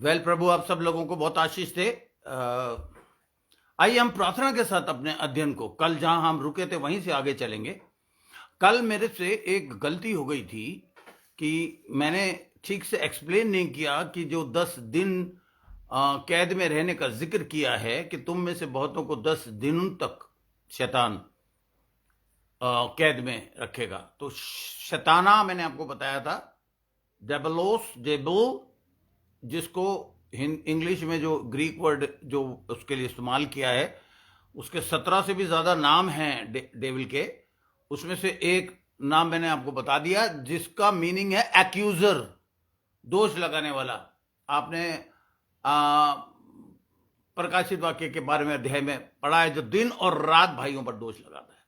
प्रभु आप सब लोगों को बहुत आशीष दे। आइए हम प्रार्थना के साथ अपने अध्ययन को, कल जहां हम रुके थे वहीं से आगे चलेंगे। कल मेरे से एक गलती हो गई थी कि मैंने ठीक से एक्सप्लेन नहीं किया कि जो 10 दिन कैद में रहने का जिक्र किया है कि तुम में से बहुतों को 10 दिनों तक शैतान कैद में रखेगा। तो शैताना मैंने आपको बताया था, डेबलोस, डेबल, जिसको इंग्लिश में जो ग्रीक वर्ड जो उसके लिए इस्तेमाल किया है, उसके 17 से भी ज्यादा नाम हैं डेविल के। उसमें से एक नाम मैंने आपको बता दिया जिसका मीनिंग है एक्यूजर, दोष लगाने वाला। आपने प्रकाशित वाक्य के बारे में अध्याय में पढ़ा है, जो दिन और रात भाइयों पर दोष लगाता है।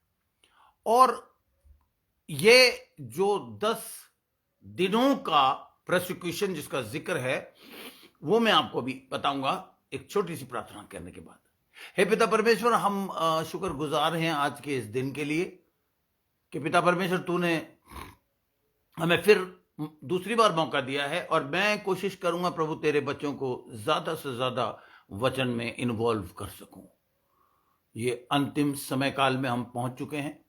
और ये जो 10 दिनों का प्रोसिक्यूशन जिसका जिक्र है वो मैं आपको भी बताऊंगा एक छोटी सी प्रार्थना करने के बाद। हे पिता परमेश्वर, हम शुक्रगुजार हैं आज के इस दिन के लिए कि पिता परमेश्वर तूने हमें फिर दूसरी बार मौका दिया है, और मैं कोशिश करूंगा प्रभु तेरे बच्चों को ज्यादा से ज्यादा वचन में इन्वॉल्व कर सकूं। ये अंतिम समय काल में हम पहुंच चुके हैं,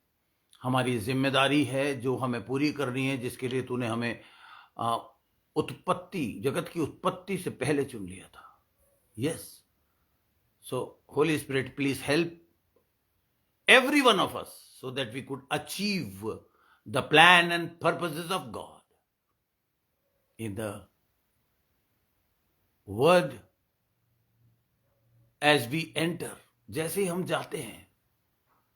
हमारी जिम्मेदारी है जो हमें पूरी करनी है, जिसके लिए तूने हमें उत्पत्ति, जगत की उत्पत्ति से पहले चुन लिया था। Yes, so Holi spirit please help every one of us so that we could achieve the plan and purposes of God in the word as we enter। जैसे ही हम जाते हैं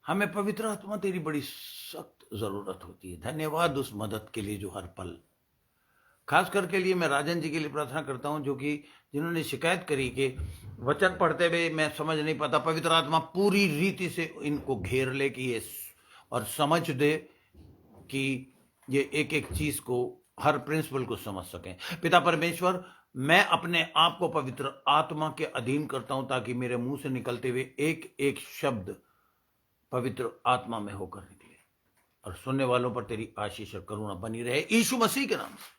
हमें पवित्र आत्मा तेरी बड़ी सख्त जरूरत होती है। धन्यवाद उस मदद के लिए जो हर पल, खास करके लिए मैं राजन जी के लिए प्रार्थना करता हूं, जो कि जिन्होंने शिकायत करी कि वचन पढ़ते हुए मैं समझ नहीं पाता। पवित्र आत्मा पूरी रीति से इनको घेर ले कि ये और समझ दे कि ये एक एक चीज को, हर प्रिंसिपल को समझ सकें। पिता परमेश्वर, मैं अपने आप को पवित्र आत्मा के अधीन करता हूं ताकि मेरे मुंह से निकलते हुए एक एक शब्द पवित्र आत्मा में होकर निकले और सुनने वालों पर तेरी आशीष और करुणा बनी रहे, यीशु मसीह के नाम से,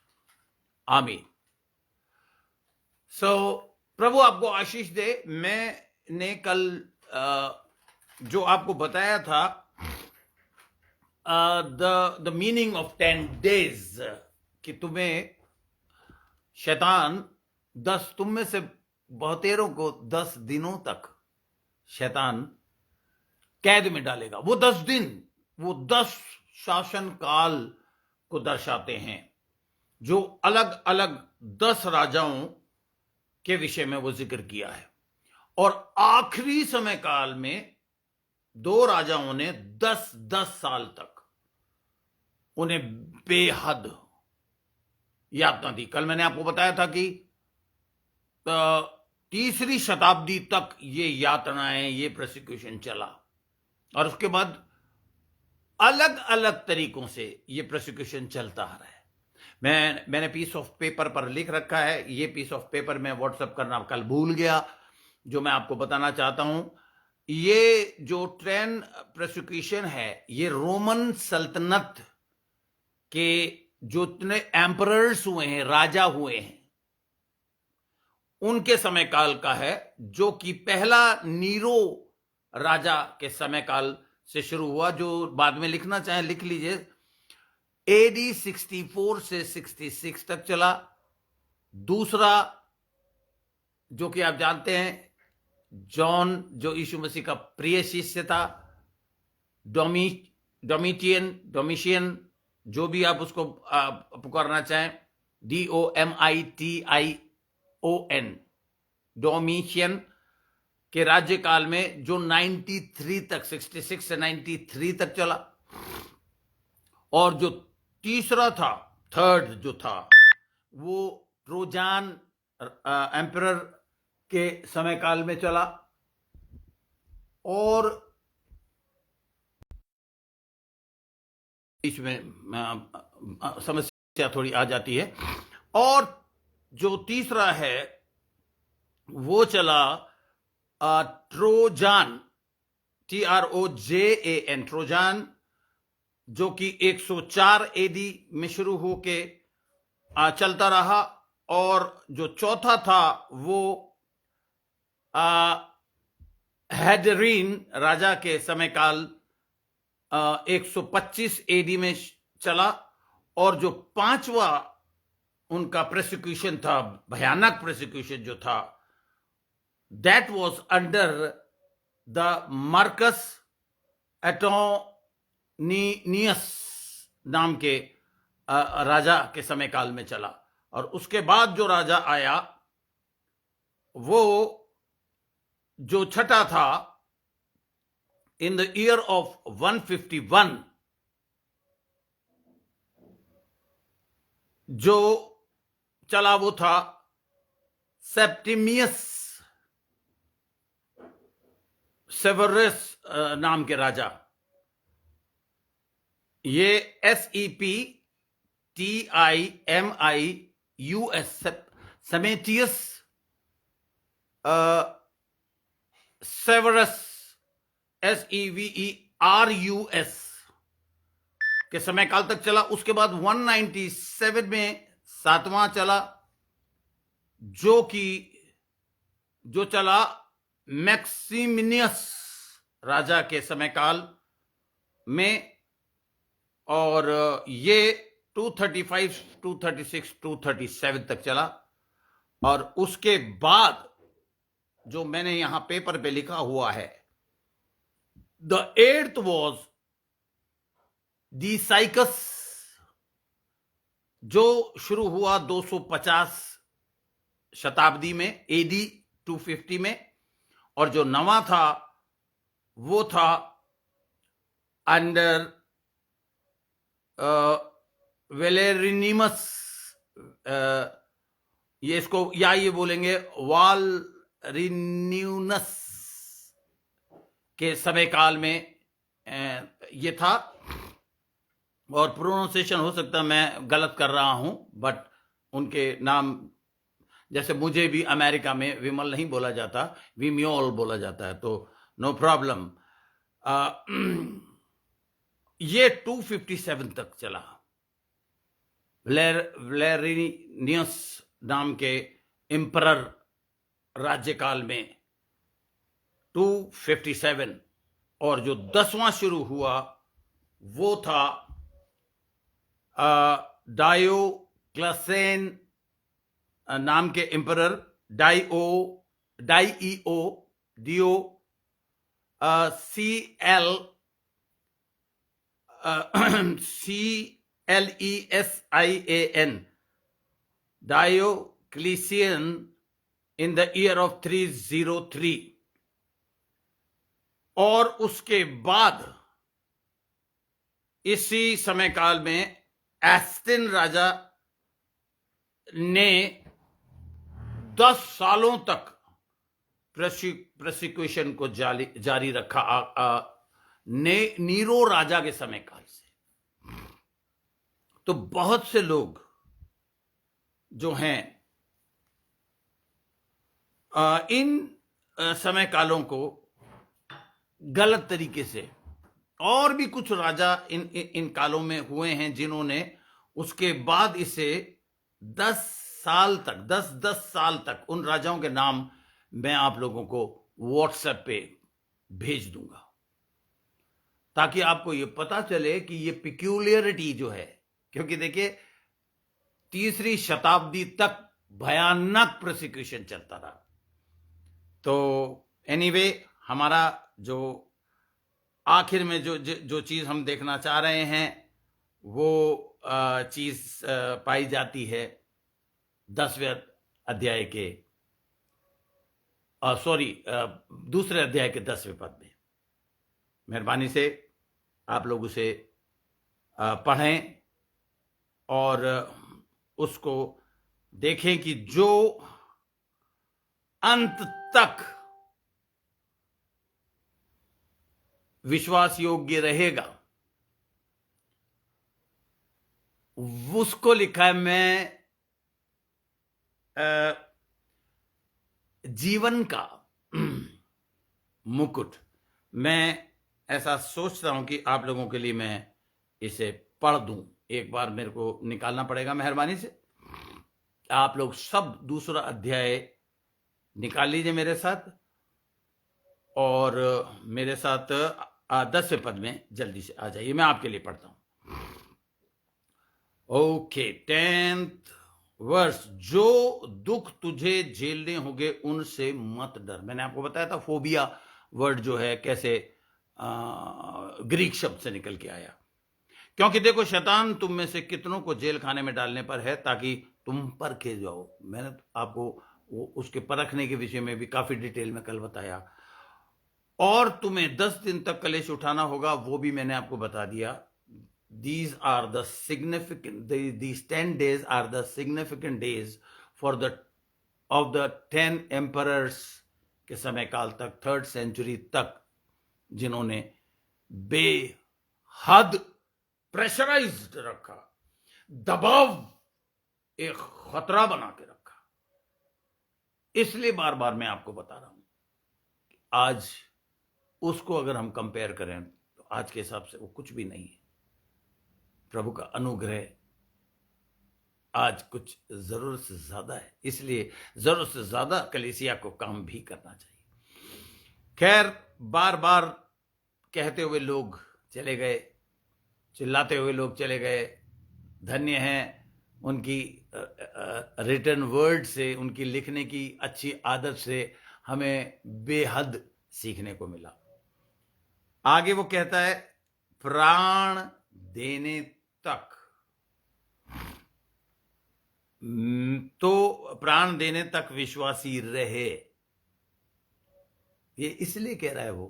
आमीन। प्रभु आपको आशीष दे। मैंने कल जो आपको बताया था द मीनिंग ऑफ 10 days, कि तुम्हें शैतान तुम में से बहुतेरों को 10 दिनों तक शैतान कैद में डालेगा। वो 10 दिन, वो 10 शासन काल को दर्शाते हैं, जो अलग अलग 10 राजाओं के विषय में वो जिक्र किया है। और आखिरी समय काल में 2 राजाओं ने 10-10 साल तक उन्हें बेहद यातना दी। कल मैंने आपको बताया था कि 3री शताब्दी तक ये यातनाएं, ये प्रोसिक्यूशन चला, और उसके बाद अलग अलग तरीकों से ये प्रोसिक्यूशन चलता आ रहा है। मैंने पीस ऑफ पेपर पर लिख रखा है। ये पीस ऑफ पेपर मैं व्हाट्सएप करना कल भूल गया, जो मैं आपको बताना चाहता हूं। ये जो 10 प्रोसिक्यूशन है, ये रोमन सल्तनत के जो इतने एम्परर्स हुए हैं, राजा हुए हैं, उनके समय काल का है, जो कि पहला नीरो राजा के समय काल से शुरू हुआ, जो बाद में लिखना चाहें लिख लीजिए। AD 64 से 66 तक चला। दूसरा, जो कि आप जानते हैं, जॉन, जो यीशु मसीह का प्रिय शिष्य था, डोमिशियन, जो भी आप उसको पुकारना चाहें, DOMITION, डोमिशियन के राज्यकाल में, जो 93 तक, 66 से 93 तक चला। और जो तीसरा था, थर्ड जो था, वो ट्रोजान एम्परर के समय काल में चला। और इसमें समस्या थोड़ी आ जाती है। और जो तीसरा है वो चला ट्रोजान, TROJAN, ट्रोजान, जो कि 104 AD में शुरू होके चलता रहा और जो चौथा था वो हैडरीन राजा के समय काल 125 एडी में चला, और जो पांचवा उनका प्रोसिक्यूशन था, भयानक प्रोसिक्यूशन जो था, that was under the Marcus Antonius नाम के राजा के समय काल में चला। और उसके बाद जो राजा आया वो जो छठा था, इन द ईयर ऑफ 151 जो चला वो था सेप्टिमियस सेवेरस नाम के राजा। ये SEPTIMIUS सेमेटियस सेवेरस SEVERUS के समय काल तक चला। उसके बाद 197 में सातवां चला, जो चला मैक्सिमिनियस राजा के समय काल में, और ये 235, 236, 237 तक चला। और उसके बाद जो मैंने यहां पेपर पे लिखा हुआ है, द 8th वॉज डिसाइकस, जो शुरू हुआ 250 शताब्दी में, AD 250 में। और जो नवा था वो था अंडर वेलेरिनिमस, ये इसको या ये बोलेंगे वालरिन्यूनस के समय काल में ये था। और प्रोनाउंसिएशन हो सकता है मैं गलत कर रहा हूं, बट उनके नाम, जैसे मुझे भी अमेरिका में विमल नहीं बोला जाता, विम्योल बोला जाता है, तो नो प्रॉब्लम। ये 257 तक चला, वलेरिनियस नाम के एम्परर राज्यकाल में 257। और जो 10वां शुरू हुआ वो था डायोक्लेसियन नाम के emperor, CLESIAN, Diocletian, in the year of 303। और उसके बाद इसी समय काल में एस्टिन राजा ने 10 सालों तक प्रोसिक्यूशन को जारी रखा, नीरो राजा के समय काल से। तो बहुत से लोग जो हैं इन समय कालों को गलत तरीके से, और भी कुछ राजा इन कालों में हुए हैं जिन्होंने उसके बाद इसे 10 साल तक, 10 साल तक, उन राजाओं के नाम मैं आप लोगों को व्हाट्सएप पे भेज दूंगा, ताकि आपको ये पता चले कि ये पिक्यूलियरिटी जो है, क्योंकि देखिए 3री शताब्दी तक भयानक प्रोसिक्यूशन चलता रहा। तो एनीवे, हमारा जो आखिर में जो चीज हम देखना चाह रहे हैं वो चीज पाई जाती है 10वें अध्याय के, दूसरे अध्याय के 10वें पद में। मेहरबानी से आप लोग उसे पढ़ें और उसको देखें कि जो अंत तक विश्वास योग्य रहेगा उसको लिखा है। मैं जीवन का मुकुट, मैं ऐसा सोचता हूं कि आप लोगों के लिए मैं इसे पढ़ दूं। एक बार मेरे को निकालना पड़ेगा मेहरबानी से। आप लोग सब दूसरा अध्याय निकाल लीजिए मेरे साथ, और मेरे साथ 10वें पद में जल्दी से आ जाइए, मैं आपके लिए पढ़ता हूं। ओके, 10th वर्स, जो दुख तुझे झेलने होंगे उनसे मत डर। मैंने आपको बताया था फोबिया वर्ड जो है कैसे ग्रीक शब्द से निकल के आया। क्योंकि देखो, शैतान तुम में से कितनों को जेल खाने में डालने पर है, ताकि तुम परखे जाओ। मैंने आपको उसके परखने के विषय में भी काफी डिटेल में कल बताया। और तुम्हें 10 दिन तक कलेश उठाना होगा, वो भी मैंने आपको बता दिया। These are the significant, these 10 days are the significant days for the 10 emperors के समय काल तक, 3rd century तक, जिन्होंने बेहद प्रेशराइज्ड रखा, दबाव, एक खतरा बना के रखा। इसलिए बार बार मैं आपको बता रहा हूं, आज उसको अगर हम कंपेयर करें तो आज के हिसाब से वो कुछ भी नहीं है। प्रभु का अनुग्रह आज कुछ जरूरत से ज्यादा है, इसलिए जरूरत से ज्यादा कलीसिया को काम भी करना चाहिए। खैर, बार बार कहते हुए लोग चले गए, चिल्लाते हुए लोग चले गए। धन्य हैं उनकी रिटन वर्ड से, उनकी लिखने की अच्छी आदत से हमें बेहद सीखने को मिला। आगे वो कहता है, प्राण देने तक, तो प्राण देने तक विश्वासी रहे। ये इसलिए कह रहा है वो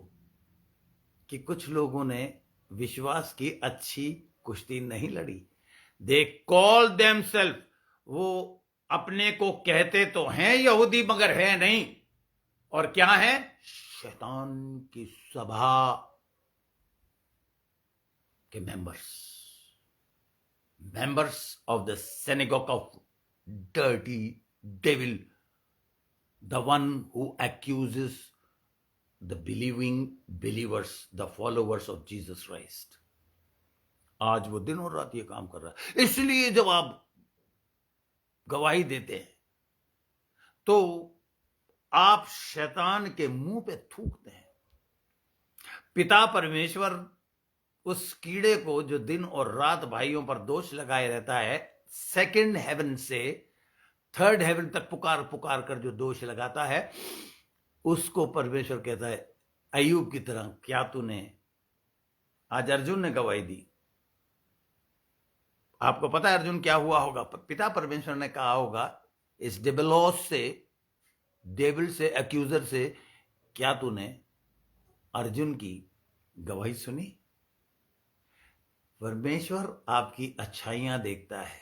कि कुछ लोगों ने विश्वास की अच्छी कुश्ती नहीं लड़ी। दे कॉल देमसेल्फ, वो अपने को कहते तो हैं यहूदी मगर है नहीं, और क्या है? शैतान की सभा के members of the synagogue of dirty devil, the one who accuses the believing believers, the followers of Jesus Christ। आज वो दिन और रात ये काम कर रहा है। इसलिए जब आप गवाही देते हैं तो आप शैतान के मुंह पे थूकते हैं। पिता परमेश्वर उस कीड़े को जो दिन और रात भाइयों पर दोष लगाए रहता है, 2nd हेवन से 3rd हेवन तक पुकार पुकार कर जो दोष लगाता है, उसको परमेश्वर कहता है, अय्यूब की तरह क्या तूने, आज अर्जुन ने गवाही दी, आपको पता है अर्जुन क्या हुआ होगा? पिता परमेश्वर ने कहा होगा इस डेबिलोस से, डेविल से, एक्यूजर से, क्या तूने अर्जुन की गवाही सुनी? परमेश्वर आपकी अच्छाइयां देखता है,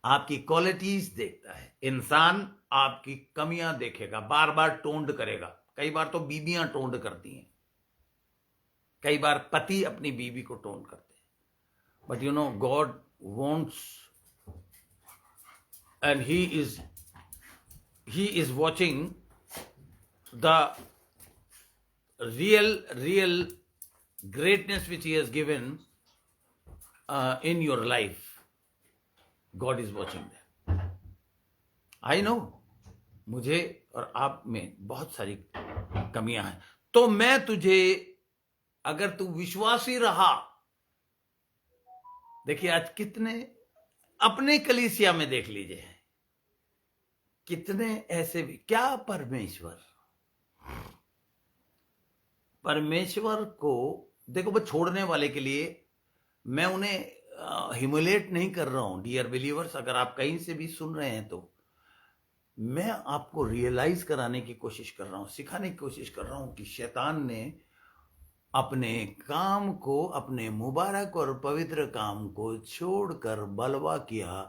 आपकी क्वालिटीज देखता है। इंसान आपकी कमियां देखेगा, बार बार टोंड करेगा। कई बार तो बीबियां टोंड करती हैं, कई बार पति अपनी बीवी को टोंड करते हैं। But you know, God wants and he is watching the real greatness which he has given in your life. God is watching that. I know, मुझे और आप में बहुत सारी कमियां हैं, तो मैं तुझे, अगर तू विश्वासी रहा, देखिए आज कितने अपने कलीसिया में देख लीजिए, कितने ऐसे भी, क्या परमेश्वर को देखो, वो छोड़ने वाले के लिए मैं उन्हें ह्यूमिलेट नहीं कर रहा हूं। डियर बिलीवर्स, अगर आप कहीं से भी सुन रहे हैं तो मैं आपको रियलाइज कराने की कोशिश कर रहा हूं, सिखाने की कोशिश कर रहा हूं कि शैतान ने अपने काम को, अपने मुबारक और पवित्र काम को छोड़कर बलवा किया,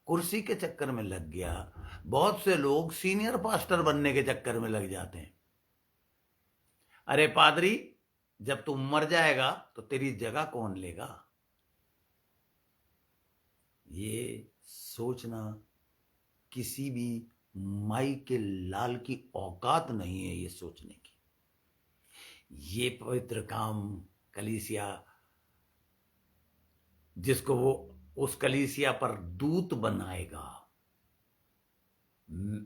कुर्सी के चक्कर में लग गया। बहुत से लोग सीनियर पास्टर बनने के चक्कर में लग जाते हैं। अरे पादरी, जब तू मर जाएगा तो तेरी जगह कौन लेगा? ये सोचना किसी भी माई के लाल की औकात नहीं है, ये सोचने की। ये पवित्र काम कलीसिया, जिसको वो उस कलीसिया पर दूत बनाएगा,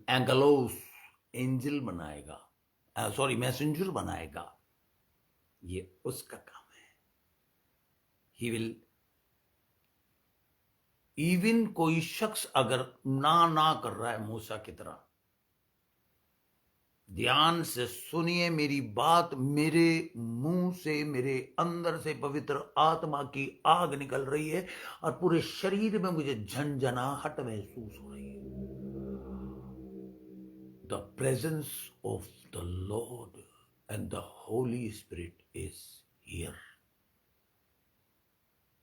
एंगलोस एंजल बनाएगा, सॉरी मैसेंजर बनाएगा, ये उसका काम है। ही विल, इवन कोई शख्स अगर ना कर रहा है मूसा की तरह, ध्यान से सुनिए मेरी बात, मेरे मुंह से, मेरे अंदर से पवित्र आत्मा की आग निकल रही है और पूरे शरीर में मुझे झंझनाहट महसूस हो रही है। The presence of the Lord and the Holi spirit is here.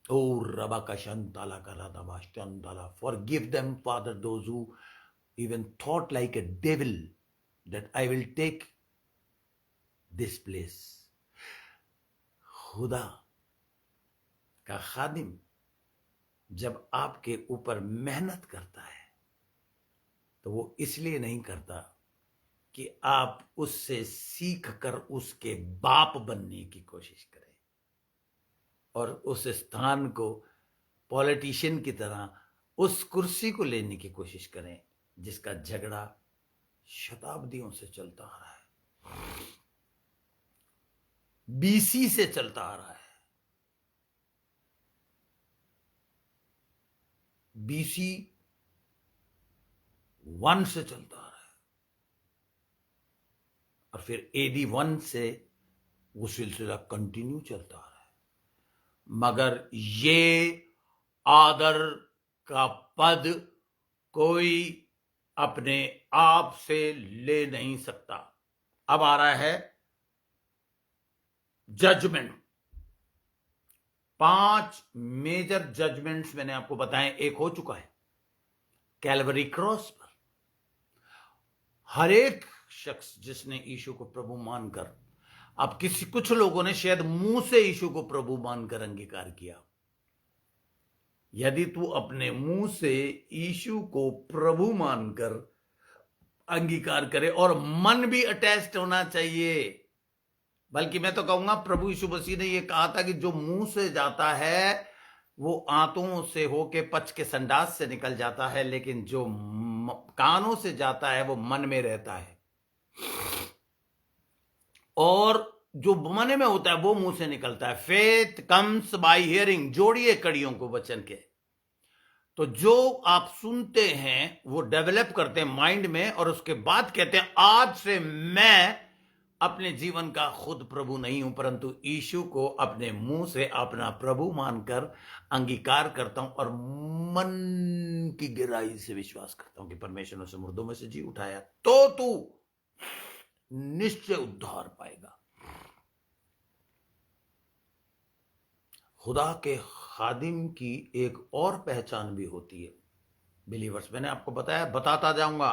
Oh, Rabakashantala Karadabashtantala. Forgive them, Father, those who even thought like a devil that I will take this place. खुदा का खादिम जब आपके ऊपर मेहनत करता है तो वो इसलिए नहीं करता कि आप उससे सीख कर उसके बाप बनने की कोशिश करें और उस स्थान को पॉलिटिशियन की तरह उस कुर्सी को लेने की कोशिश करें जिसका झगड़ा शताब्दियों से चलता आ रहा है, बीसी से चलता आ रहा है, बीसी 1 से चलता आ रहा है और फिर एडी 1 से वो सिलसिला कंटिन्यू चलता आ रहा है। मगर ये आदर का पद कोई अपने आप से ले नहीं सकता। अब आ रहा है जजमेंट। 5 मेजर जजमेंट्स मैंने आपको बताए, एक हो चुका है कैलवरी क्रॉस पर। हर एक शख्स जिसने यीशु को प्रभु मानकर, अब कुछ लोगों ने शायद मुंह से यीशु को प्रभु मानकर अंगीकार किया। यदि तू अपने मुंह से यीशु को प्रभु मानकर अंगीकार करे, और मन भी अटैच्ड होना चाहिए, बल्कि मैं तो कहूंगा प्रभु यीशु मसीह ने यह कहा था कि जो मुंह से जाता है वो आंतों से होके पच के संडास से निकल जाता है, लेकिन जो कानों से जाता है वो मन में रहता है, और जो मन में होता है वो मुंह से निकलता है। फेथ कम्स बाय हियरिंग, जोड़िए कड़ियों को वचन के। तो जो आप सुनते हैं वो डेवलप करते हैं माइंड में, और उसके बाद कहते हैं आज से मैं अपने जीवन का खुद प्रभु नहीं हूं, परंतु यीशु को अपने मुंह से अपना प्रभु मानकर अंगीकार करता हूं और मन की गहराई से विश्वास करता हूं कि परमेश्वर ने उसे मुर्दों में से जी उठाया, तो तू निश्चय उद्धार पाएगा। खुदा के खादिम की एक और पहचान भी होती है बिलीवर्स, मैंने आपको बताया, बताता जाऊंगा।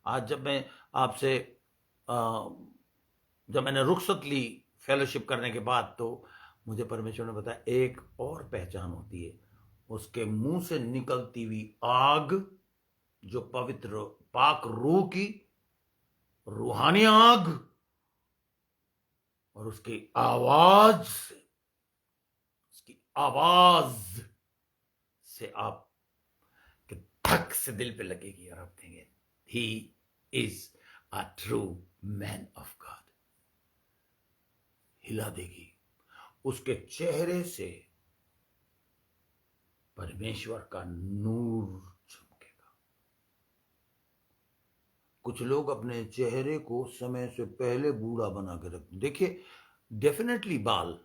आज जब मैं आपसे जब मैंने रुखसत ली फेलोशिप करने के बाद, तो मुझे परमेश्वर ने बताया एक और पहचान होती है, उसके मुंह से निकलती हुई आग, जो पवित्र पाक रूह की रूहानी आग, और उसकी आवाज से आप के धक से दिल पे लगेगी और आप कहेंगे he is a true man of God. हिला देगी, उसके चेहरे से परमेश्वर का नूर चमकेगा। कुछ लोग अपने चेहरे को समय से पहले बूढ़ा बना के रखते। देखिए डेफिनेटली बाल,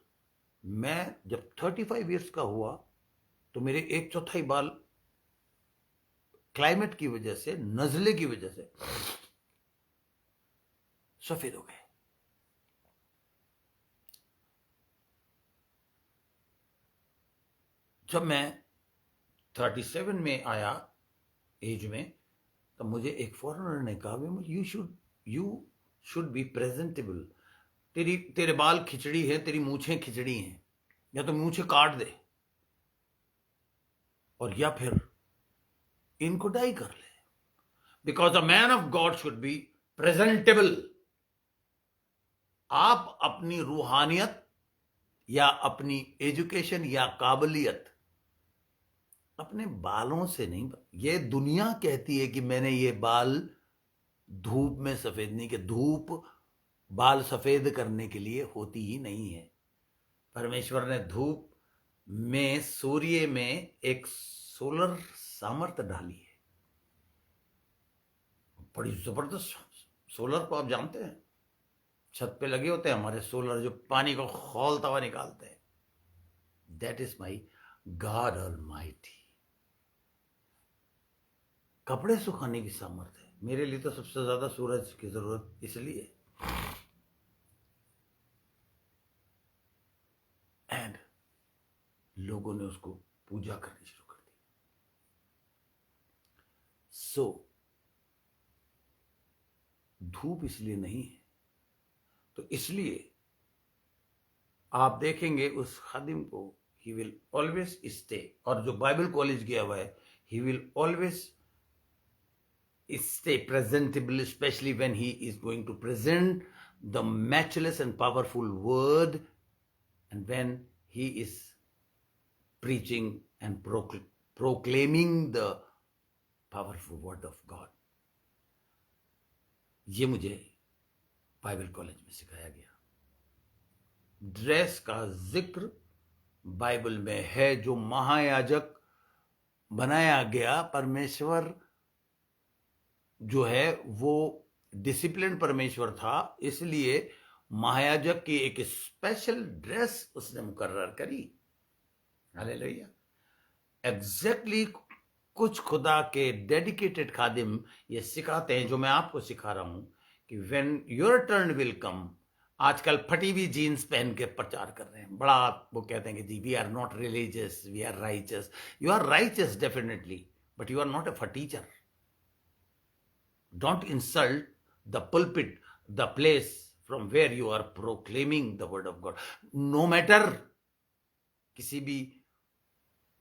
मैं जब 35 इयर्स का हुआ तो मेरे 1/4 बाल क्लाइमेट की वजह से, नजले की वजह से सफेद हो गए। जब मैं 37 में आया एज में, तब मुझे एक फॉरेनर ने कहा यू शुड बी प्रेजेंटेबल। तेरे बाल खिचड़ी है, तेरी मूछें खिचड़ी हैं, या तो मूछें काट दे और या फिर इनको डाई कर ले, because a man of God should be presentable. आप अपनी रूहानियत या अपनी एजुकेशन या काबिलियत अपने बालों से नहीं, ये दुनिया कहती है कि मैंने ये बाल धूप में सफेद नहीं, कि धूप बाल सफेद करने के लिए होती ही नहीं है। परमेश्वर ने धूप में, सूर्य में एक सोलर सामर्थ्य डाली है, बड़ी जबरदस्त। सोलर को आप जानते हैं, छत पे लगे होते हैं हमारे सोलर, जो पानी को खौलता हुआ निकालते हैं। That is my God almighty. कपड़े सुखाने की सामर्थ्य है। मेरे लिए तो सबसे ज्यादा सूरज की जरूरत इसलिए, एंड लोगों ने उसको पूजा करनी शुरू कर दी। सो धूप इसलिए नहीं है, तो इसलिए आप देखेंगे उस खादिम को, ही विल ऑलवेज स्टे। और जो बाइबल कॉलेज गया हुआ है, he will always stay presentable, especially when he is going to present the matchless and powerful word, and when he is preaching and proclaiming the powerful word of God. ये मुझे Bible college में सिखाया गया। Dress का जिक्र Bible में है। जो महायाजक बनाया गया, परमेश्वर जो है वो डिसिप्लिन परमेश्वर था, इसलिए महायाजक की एक स्पेशल ड्रेस उसने मुकर्रर करी। हालेलुया। एग्जैक्टली कुछ खुदा के डेडिकेटेड खादिम ये सिखाते हैं, जो मैं आपको सिखा रहा हूं, कि when your turn will come. आजकल फटी हुई जीन्स पहन के प्रचार कर रहे हैं, बड़ा वो कहते हैं कि जी we are not religious, we are righteous. You are righteous definitely, but you are not a teacher. Don't insult the pulpit, the place from where you are proclaiming the word of God. No matter किसी भी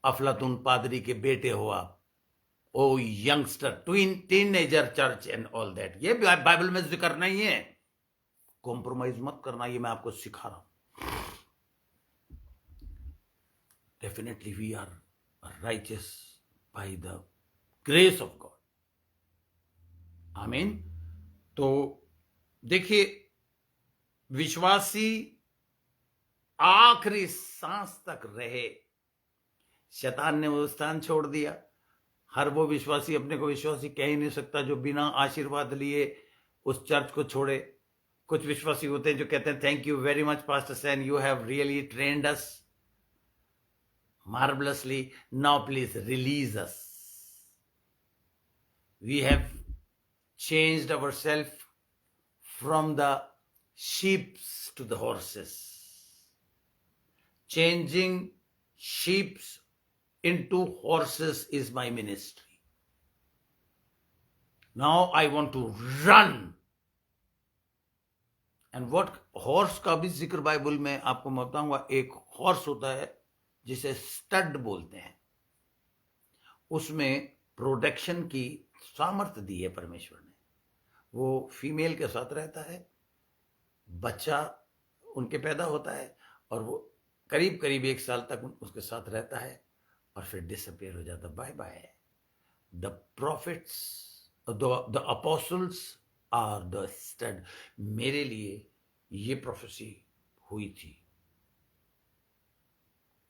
अफलातून पादरी के बेटे हो आप, oh youngster, teenager church and all that, ये Bible में जिक्र नहीं है। कॉम्प्रोमाइज मत करना, ये मैं आपको सिखा रहा हूं। Definitely we are righteous by the grace of God. आमीन। तो देखिए, विश्वासी आखिरी सांस तक रहे। शैतान ने वो स्थान छोड़ दिया। हर वो विश्वासी अपने को विश्वासी कह ही नहीं सकता जो बिना आशीर्वाद लिए उस चर्च को छोड़े। कुछ विश्वासी होते हैं जो कहते हैं, thank you very much pastor San, you have really trained us marvelously, now please release us. We have changed ourselves from the sheep to the horses. Changing sheep into horses is my ministry. Now I want to run. And what horse का भी जिक्र Bible में आपको मैं बताऊंगा। एक horse होता है जिसे स्टड बोलते हैं, उसमें प्रोडक्शन की सामर्थ्य दी है परमेश्वर ने। वो फीमेल के साथ रहता है, बच्चा उनके पैदा होता है और वो करीब करीब 1 साल तक उसके साथ रहता है और फिर डिसअपियर हो जाता। Bye bye. The prophets, the apostles are the stud. मेरे लिए ये प्रोफेसी हुई थी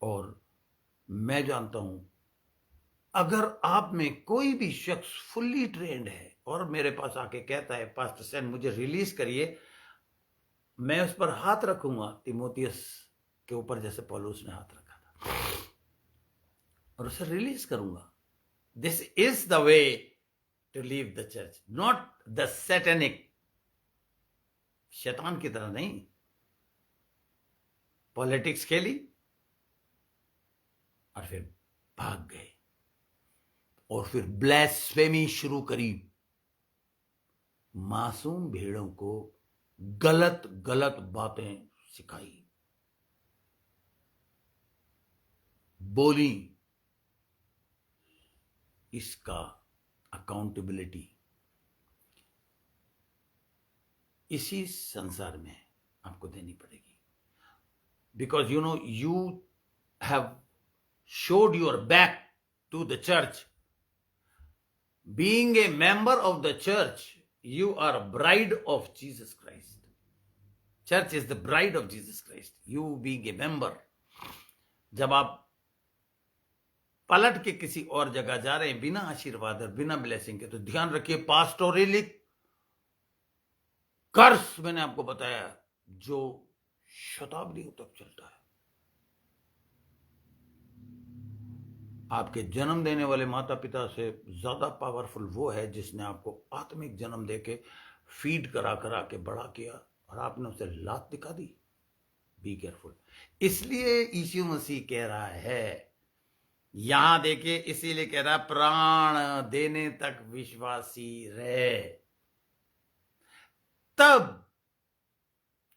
और मैं जानता हूं, अगर आप में कोई भी शख्स फुल्ली ट्रेंड है और मेरे पास आके कहता है, पास्टर सैन मुझे रिलीज करिए, मैं उस पर हाथ रखूंगा तिमोथियस के ऊपर, जैसे पौलुस ने हाथ रखा था, और उसे रिलीज करूंगा। This is the way to leave the church, not the satanic. शैतान की तरह नहीं। पॉलिटिक्स खेली और फिर भाग गए और फिर ब्लैस्फेमी शुरू करी। मासूम भेड़ों को गलत गलत बातें सिखाई, बोली। इसका अकाउंटेबिलिटी इसी संसार में आपको देनी पड़ेगी। Because you know you have showed your back to the church. Being a member of the church, you are a bride of Jesus Christ. Church is the bride of Jesus Christ. You being a member. जब आप पलट के किसी और जगह जा रहे हैं बिना आशीर्वाद और बिना ब्लेसिंग के, तो ध्यान रखिए, पास्टोरली कर्स मैंने आपको बताया जो शताब्दियों तक चलता है। आपके जन्म देने वाले माता पिता से ज्यादा पावरफुल वो है जिसने आपको आत्मिक जन्म देके फीड करा करा के बड़ा किया और आपने उसे लात दिखा दी। Be careful. इसलिए यीशु मसीह कह रहा है, यहां देखिए, इसीलिए कह रहा है प्राण देने तक विश्वासी रहे, तब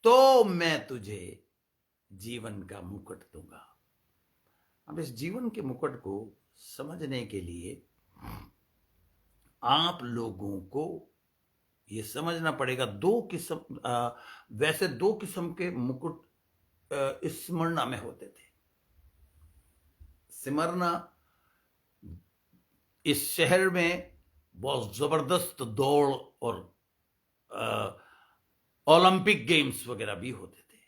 तो मैं तुझे जीवन का मुकुट दूंगा। अब इस जीवन के मुकुट को समझने के लिए आप लोगों को ये समझना पड़ेगा, वैसे दो किस्म के मुकुट इस स्मरणा में होते थे। स्मरणा इस शहर में बहुत जबरदस्त दौड़ और ओलंपिक गेम्स वगैरह भी होते थे,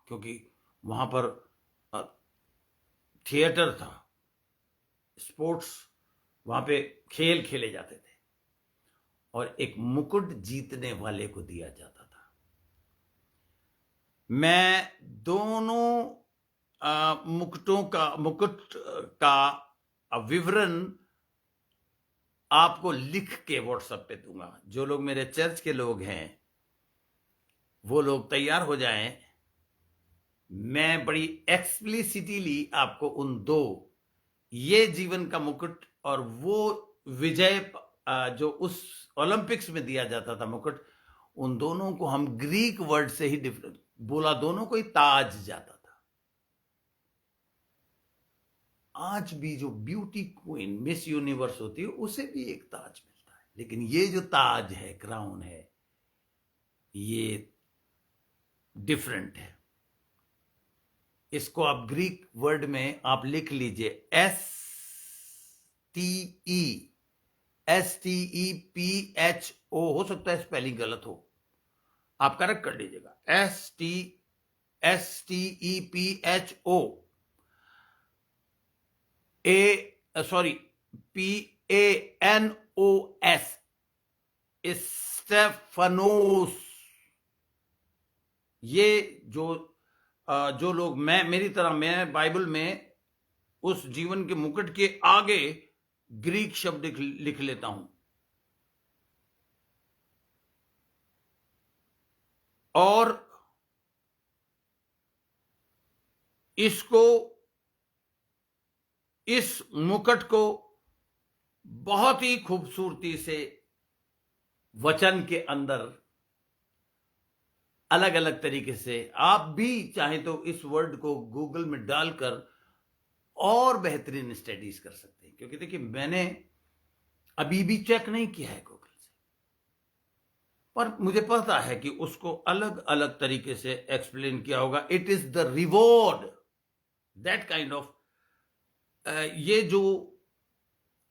क्योंकि वहां पर थिएटर था, स्पोर्ट्स, वहां पे खेल खेले जाते थे और एक मुकुट जीतने वाले को दिया जाता था। मैं दोनों मुकुट का विवरण आपको लिख के व्हाट्सएप पे दूंगा। जो लोग मेरे चर्च के लोग हैं वो लोग तैयार हो जाएं। मैं बड़ी एक्सप्लिसिटली आपको उन दो, ये जीवन का मुकुट और वो विजय जो उस ओलंपिक्स में दिया जाता था मुकुट, उन दोनों को हम ग्रीक वर्ड से ही डिफरेंट बोला, दोनों को ही ताज जाता था। आज भी जो ब्यूटी क्वीन मिस यूनिवर्स होती है उसे भी एक ताज मिलता है, लेकिन ये जो ताज है, क्राउन है, ये डिफरेंट है। इसको आप ग्रीक वर्ड में आप लिख लीजिए STEPHO। हो सकता है स्पेलिंग गलत हो, आप करेक्ट कर लीजिएगा। STEPHO PANOS, Stefanos. ये जो लोग मेरी तरह, मैं बाइबल में उस जीवन के मुकुट के आगे ग्रीक शब्द लिख लेता हूं, और इस मुकुट को बहुत ही खूबसूरती से वचन के अंदर अलग अलग तरीके से, आप भी चाहें तो इस वर्ड को गूगल में डालकर और बेहतरीन स्टडीज कर सकते हैं। क्योंकि देखिए, मैंने अभी भी चेक नहीं किया है गूगल से, पर मुझे पता है कि उसको अलग अलग तरीके से एक्सप्लेन किया होगा। It is the reward, that kind of, ये जो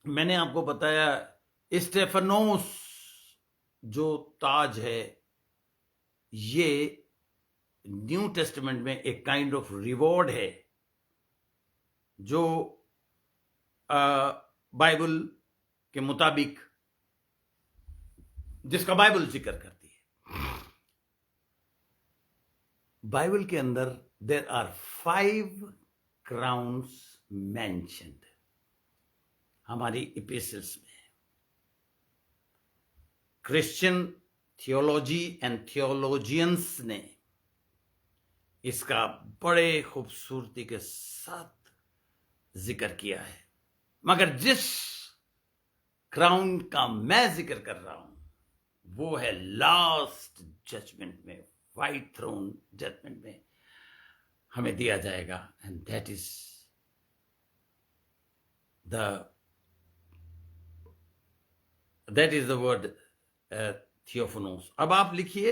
मैंने आपको बताया स्टेफानोस जो ताज है, ये न्यू टेस्टामेंट में एक काइंड ऑफ रिवॉर्ड है जो बाइबल के मुताबिक, जिसका बाइबल जिक्र करती है। बाइबल के अंदर देयर आर 5 क्राउन्स मेंशन्ड, हमारी इपिसल्स में। क्रिश्चियन थियोलॉजी एंड थियोलॉजियंस ने इसका बड़े खूबसूरती के साथ जिक्र किया है, मगर जिस क्राउन का मैं जिक्र कर रहा हूं वो है लास्ट जजमेंट में, व्हाइट थ्रोन जजमेंट में हमें दिया जाएगा, and that is the word theophanos. अब आप लिखिए,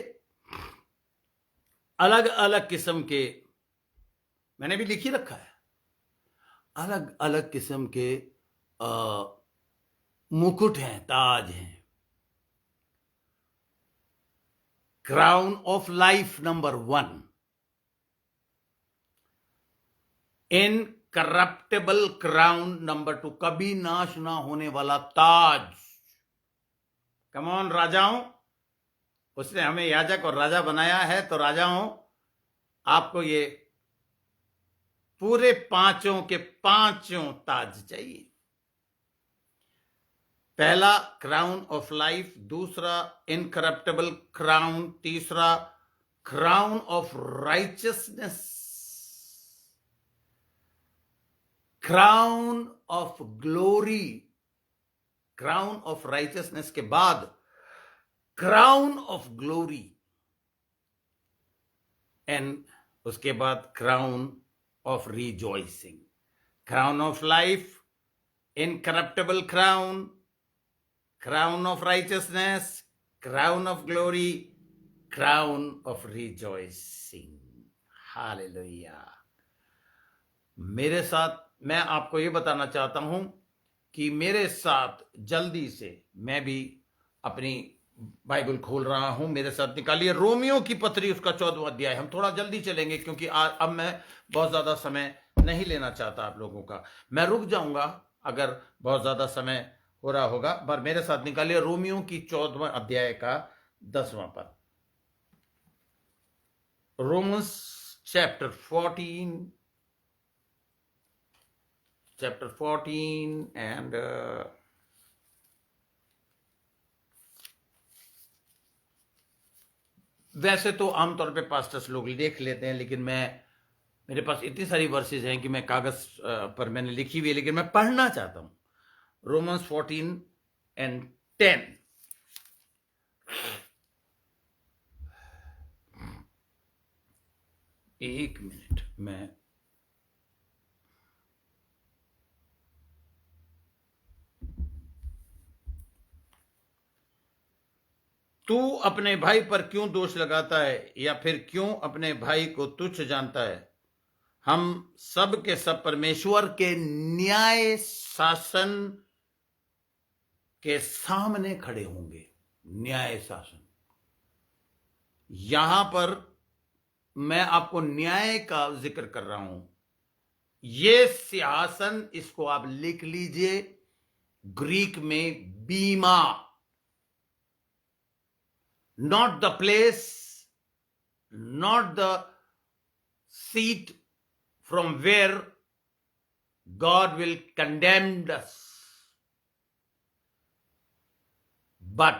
अलग अलग किस्म के, मैंने भी लिख ही रखा है, अलग अलग किस्म के मुकुट हैं, ताज हैं। Crown of life number 1, incorruptible crown number 2, कभी नाश ना होने वाला ताज। कम ऑन राजाओं, उसने हमें याजक और राजा बनाया है, तो राजाओं आपको ये पूरे पांचों के पांचों ताज चाहिए। पहला क्राउन ऑफ लाइफ, दूसरा इनकरप्टेबल क्राउन, तीसरा crown of righteousness, crown of glory. Crown of righteousness के बाद क्राउन ऑफ ग्लोरी, एंड उसके बाद crown of rejoicing. Crown of life, incorruptible crown, crown of righteousness, crown of glory, crown of rejoicing. Hallelujah. मेरे साथ, मैं आपको ये बताना चाहता हूं कि मेरे साथ जल्दी से, मैं भी अपनी बाइबल खोल रहा हूं, मेरे साथ निकालिए रोमियो की पत्री, उसका 14वां अध्याय। हम थोड़ा जल्दी चलेंगे क्योंकि अब मैं बहुत ज्यादा समय नहीं लेना चाहता आप लोगों का। मैं रुक जाऊंगा अगर बहुत ज्यादा समय हो रहा होगा, पर मेरे साथ निकालिए रोमियो की 14वां अध्याय का 10वां पद। रोमन्स चैप्टर 14 एंड वैसे तो आमतौर पे पास्टर्स लोग देख लेते हैं, लेकिन मेरे पास इतनी सारी वर्सेस हैं कि मैं कागज पर मैंने लिखी हुई है, लेकिन मैं पढ़ना चाहता हूं। Romans 14 and 10. एक मिनट, मैं तू अपने भाई पर क्यों दोष लगाता है, या फिर क्यों अपने भाई को तुच्छ जानता है? हम सब के सब परमेश्वर के न्याय शासन के सामने खड़े होंगे। न्याय शासन, यहां पर मैं आपको न्याय का जिक्र कर रहा हूं। ये सिंहासन, इसको आप लिख लीजिए, ग्रीक में bema, not the place, not the seat from where God will condemn us, but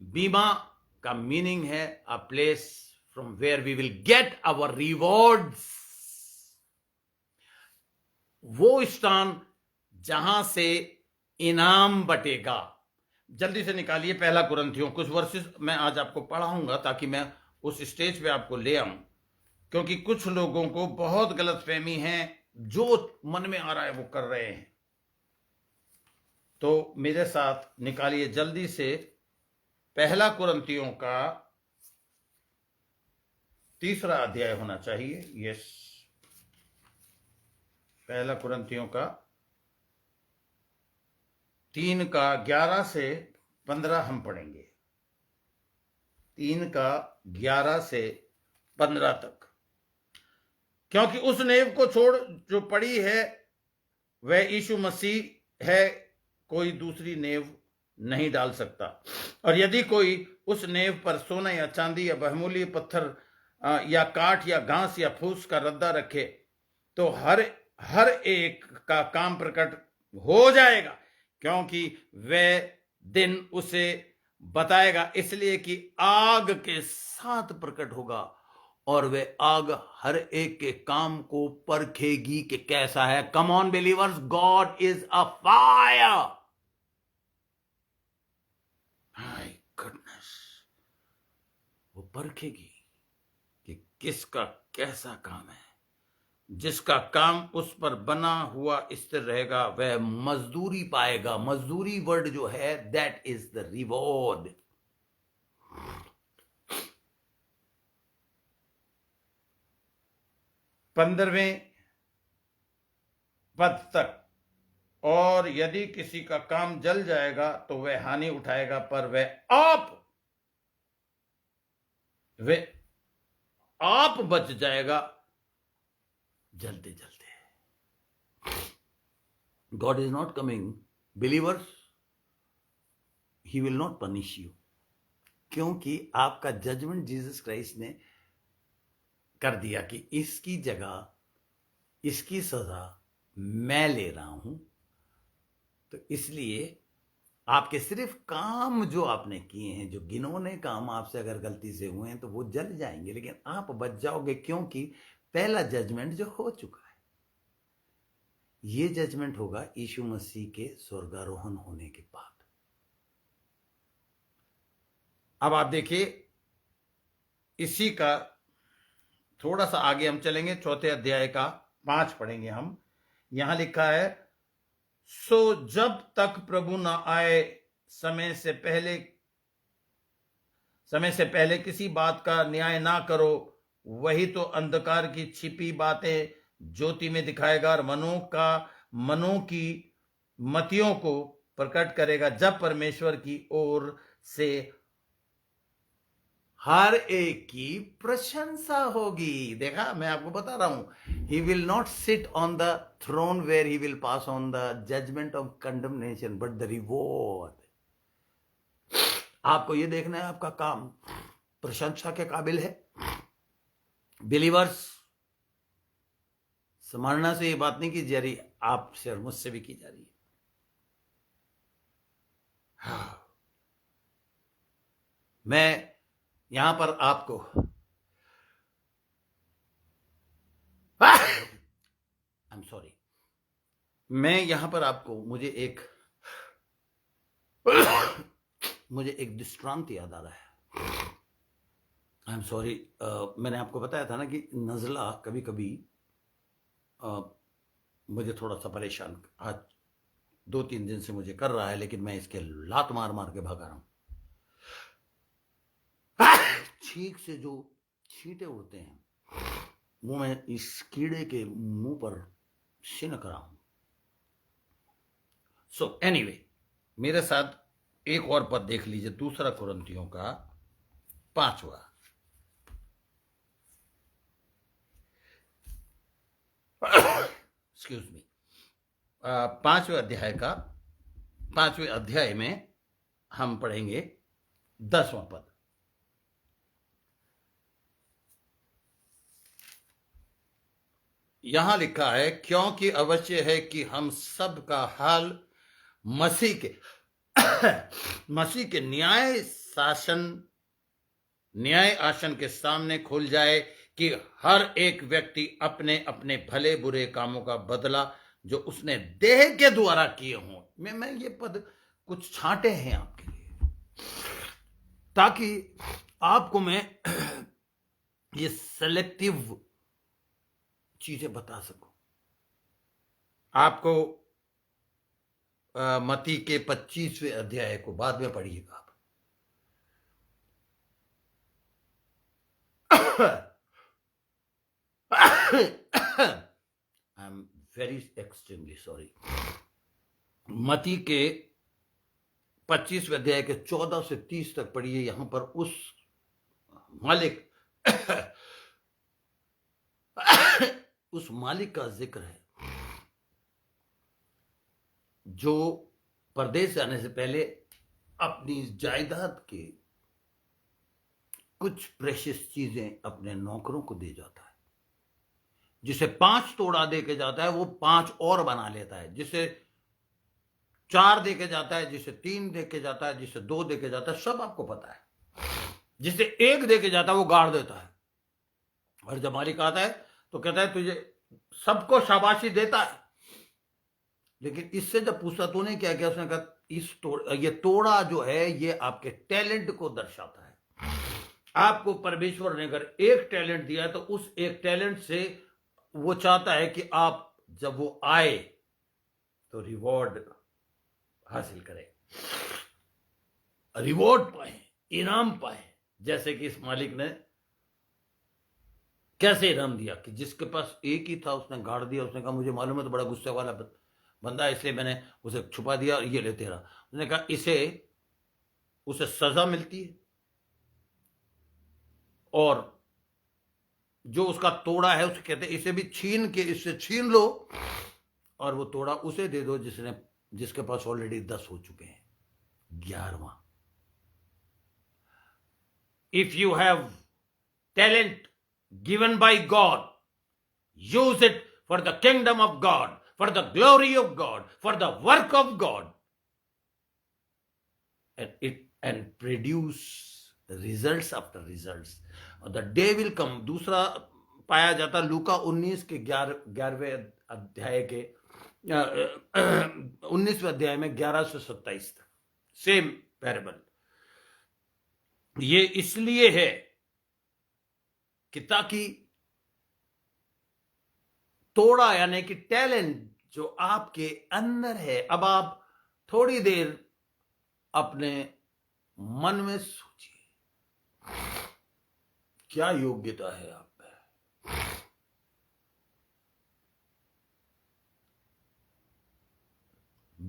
bema का मीनिंग है a place from where we will get our rewards. वो स्थान जहां से इनाम बटेगा। जल्दी से निकालिए पहला कुरिन्थियों, कुछ वर्सेस मैं आज आपको पढ़ाऊंगा ताकि मैं उस स्टेज पे आपको ले आऊं, क्योंकि कुछ लोगों को बहुत गलतफहमी है, जो मन में आ रहा है वो कर रहे हैं। तो मेरे साथ निकालिए जल्दी से पहला कुरिन्थियों का 3रा अध्याय होना चाहिए। यस, पहला कुरिन्थियों का 3 का 11 से 15 हम पढ़ेंगे। 3 का 11 से 15 तक। क्योंकि उस नेव को छोड़ जो पड़ी है वह यीशु मसीह है, कोई दूसरी नेव नहीं डाल सकता। और यदि कोई उस नेव पर सोना या चांदी या बहुमूल्य पत्थर या काठ या घास या फूस का रद्दा रखे, तो हर एक का काम प्रकट हो जाएगा, क्योंकि वह दिन उसे बताएगा, इसलिए कि आग के साथ प्रकट होगा, और वह आग हर एक के काम को परखेगी कि कैसा है। Come on believers, God is a fire. My goodness, वो परखेगी कि किसका कैसा काम है। जिसका काम उस पर बना हुआ स्थिर रहेगा वह मजदूरी पाएगा। मजदूरी वर्ड जो है, दैट इज द रिवॉर्ड। पंद्रहवें पद तक और यदि किसी का काम जल जाएगा तो वह हानि उठाएगा, पर वह आप बच जाएगा जलते जलते। God is not coming, believers, he will not punish you, क्योंकि आपका जजमेंट जीसस क्राइस्ट ने कर दिया कि इसकी जगह, इसकी सजा मैं ले रहा हूं। तो इसलिए आपके सिर्फ काम जो आपने किए हैं, जो गिनौने काम आपसे अगर गलती से हुए हैं, तो वो जल जाएंगे, लेकिन आप बच जाओगे, क्योंकि पहला जजमेंट जो हो चुका है। ये जजमेंट होगा यीशु मसीह के स्वर्गारोहण होने के बाद। अब आप देखिए, इसी का थोड़ा सा आगे हम चलेंगे, 4 अध्याय का 5 पढ़ेंगे हम। यहां लिखा है, सो जब तक प्रभु न आए, समय से पहले किसी बात का न्याय ना करो। वही तो अंधकार की छिपी बातें ज्योति में दिखाएगा और मनों की मतियों को प्रकट करेगा, जब परमेश्वर की ओर से हर एक की प्रशंसा होगी। देखा, मैं आपको बता रहा हूं, he will not sit on the throne where he will pass on the judgement of condemnation, but the reward. आपको ये देखना है आपका काम प्रशंसा के काबिल है। बिलीवर्स, स्मरणा से ये बात नहीं की जा रही, आपसे और मुझसे भी की जा रही है। मैं यहां पर आपको आई एम सॉरी, मैं यहां पर आपको मुझे एक दृष्टांत याद आ रहा है। आई एम सॉरी, मैंने आपको बताया था ना कि नज़ला कभी कभी मुझे थोड़ा सा परेशान आज 2-3 दिन से मुझे कर रहा है, लेकिन मैं इसके लात मार मार के भगा रहा हूं। छींक से जो छींटे उड़ते हैं, वो मैं इस कीड़े के मुंह पर सिनक रहा हूं। सो एनीवे, मेरे साथ एक और पद देख लीजिए, 2 कुरिन्थियों का 5वां। एक्सक्यूज मी, 5वें अध्याय में हम पढ़ेंगे 10वां पद। यहां लिखा है, क्योंकि अवश्य है कि हम सब का हाल मसीह के न्याय आसन के सामने खुल जाए, कि हर एक व्यक्ति अपने अपने भले बुरे कामों का बदला जो उसने देह के द्वारा किए हों। मैं ये पद कुछ छांटे हैं आपके लिए, ताकि आपको मैं ये सेलेक्टिव चीजें बता सकूं। आपको मत्ती के 25वें अध्याय को बाद में पढ़िएगा आप। I am very extremely sorry. मत्ती के 25वें अध्याय के 14 से 30 तक पढ़िए। यहां पर उस मालिक का जिक्र है जो परदेश जाने से पहले अपनी जायदाद के कुछ प्रेशियस चीजें अपने नौकरों को दे जाता है। जिसे 5 तोड़ा दे के जाता है, वो 5 और बना लेता है। जिसे 4 दे के जाता है, जिसे 3 दे के जाता है, जिसे 2 दे के जाता है, सब आपको पता है। जिसे 1 दे के जाता है, वो गाड़ देता है। और जब मालिक आता है तो कहता है, तुझे सबको शाबाशी देता है, लेकिन इससे जब पूछा तूने क्या किया, उसने कहा ये तोड़ा जो है ये आपके टैलेंट को दर्शाता है। आपको परमेश्वर ने अगर एक टैलेंट दिया है, तो उस एक टैलेंट से वो चाहता है कि आप जब वो आए तो रिवॉर्ड हासिल करें, रिवॉर्ड पाए, इनाम पाए। जैसे कि इस मालिक ने कैसे इनाम दिया कि जिसके पास एक ही था उसने गाड़ दिया। उसने कहा, मुझे मालूम है तो बड़ा गुस्से वाला बंदा, इसलिए मैंने उसे छुपा दिया, ये ले तेरा। उसने कहा उसे सजा मिलती है, और जो उसका तोड़ा है उसे कहते हैं इसे भी छीन के, इससे छीन लो और वो तोड़ा उसे दे दो जिसके पास ऑलरेडी 10 हो चुके हैं। 11वां, if you have talent given by God, use it for the kingdom of God, for the glory of God, for the work of God, and produce results after results. The day will come. दूसरा पाया जाता लूका 19 के 11वें अध्याय के 19वें अध्याय में 11 से 27 तक, सेम पैरेबल। ये इसलिए है कि ताकि तोड़ा यानी कि टैलेंट जो आपके अंदर है, अब आप थोड़ी देर अपने मन में सोचिए क्या योग्यता है आप में।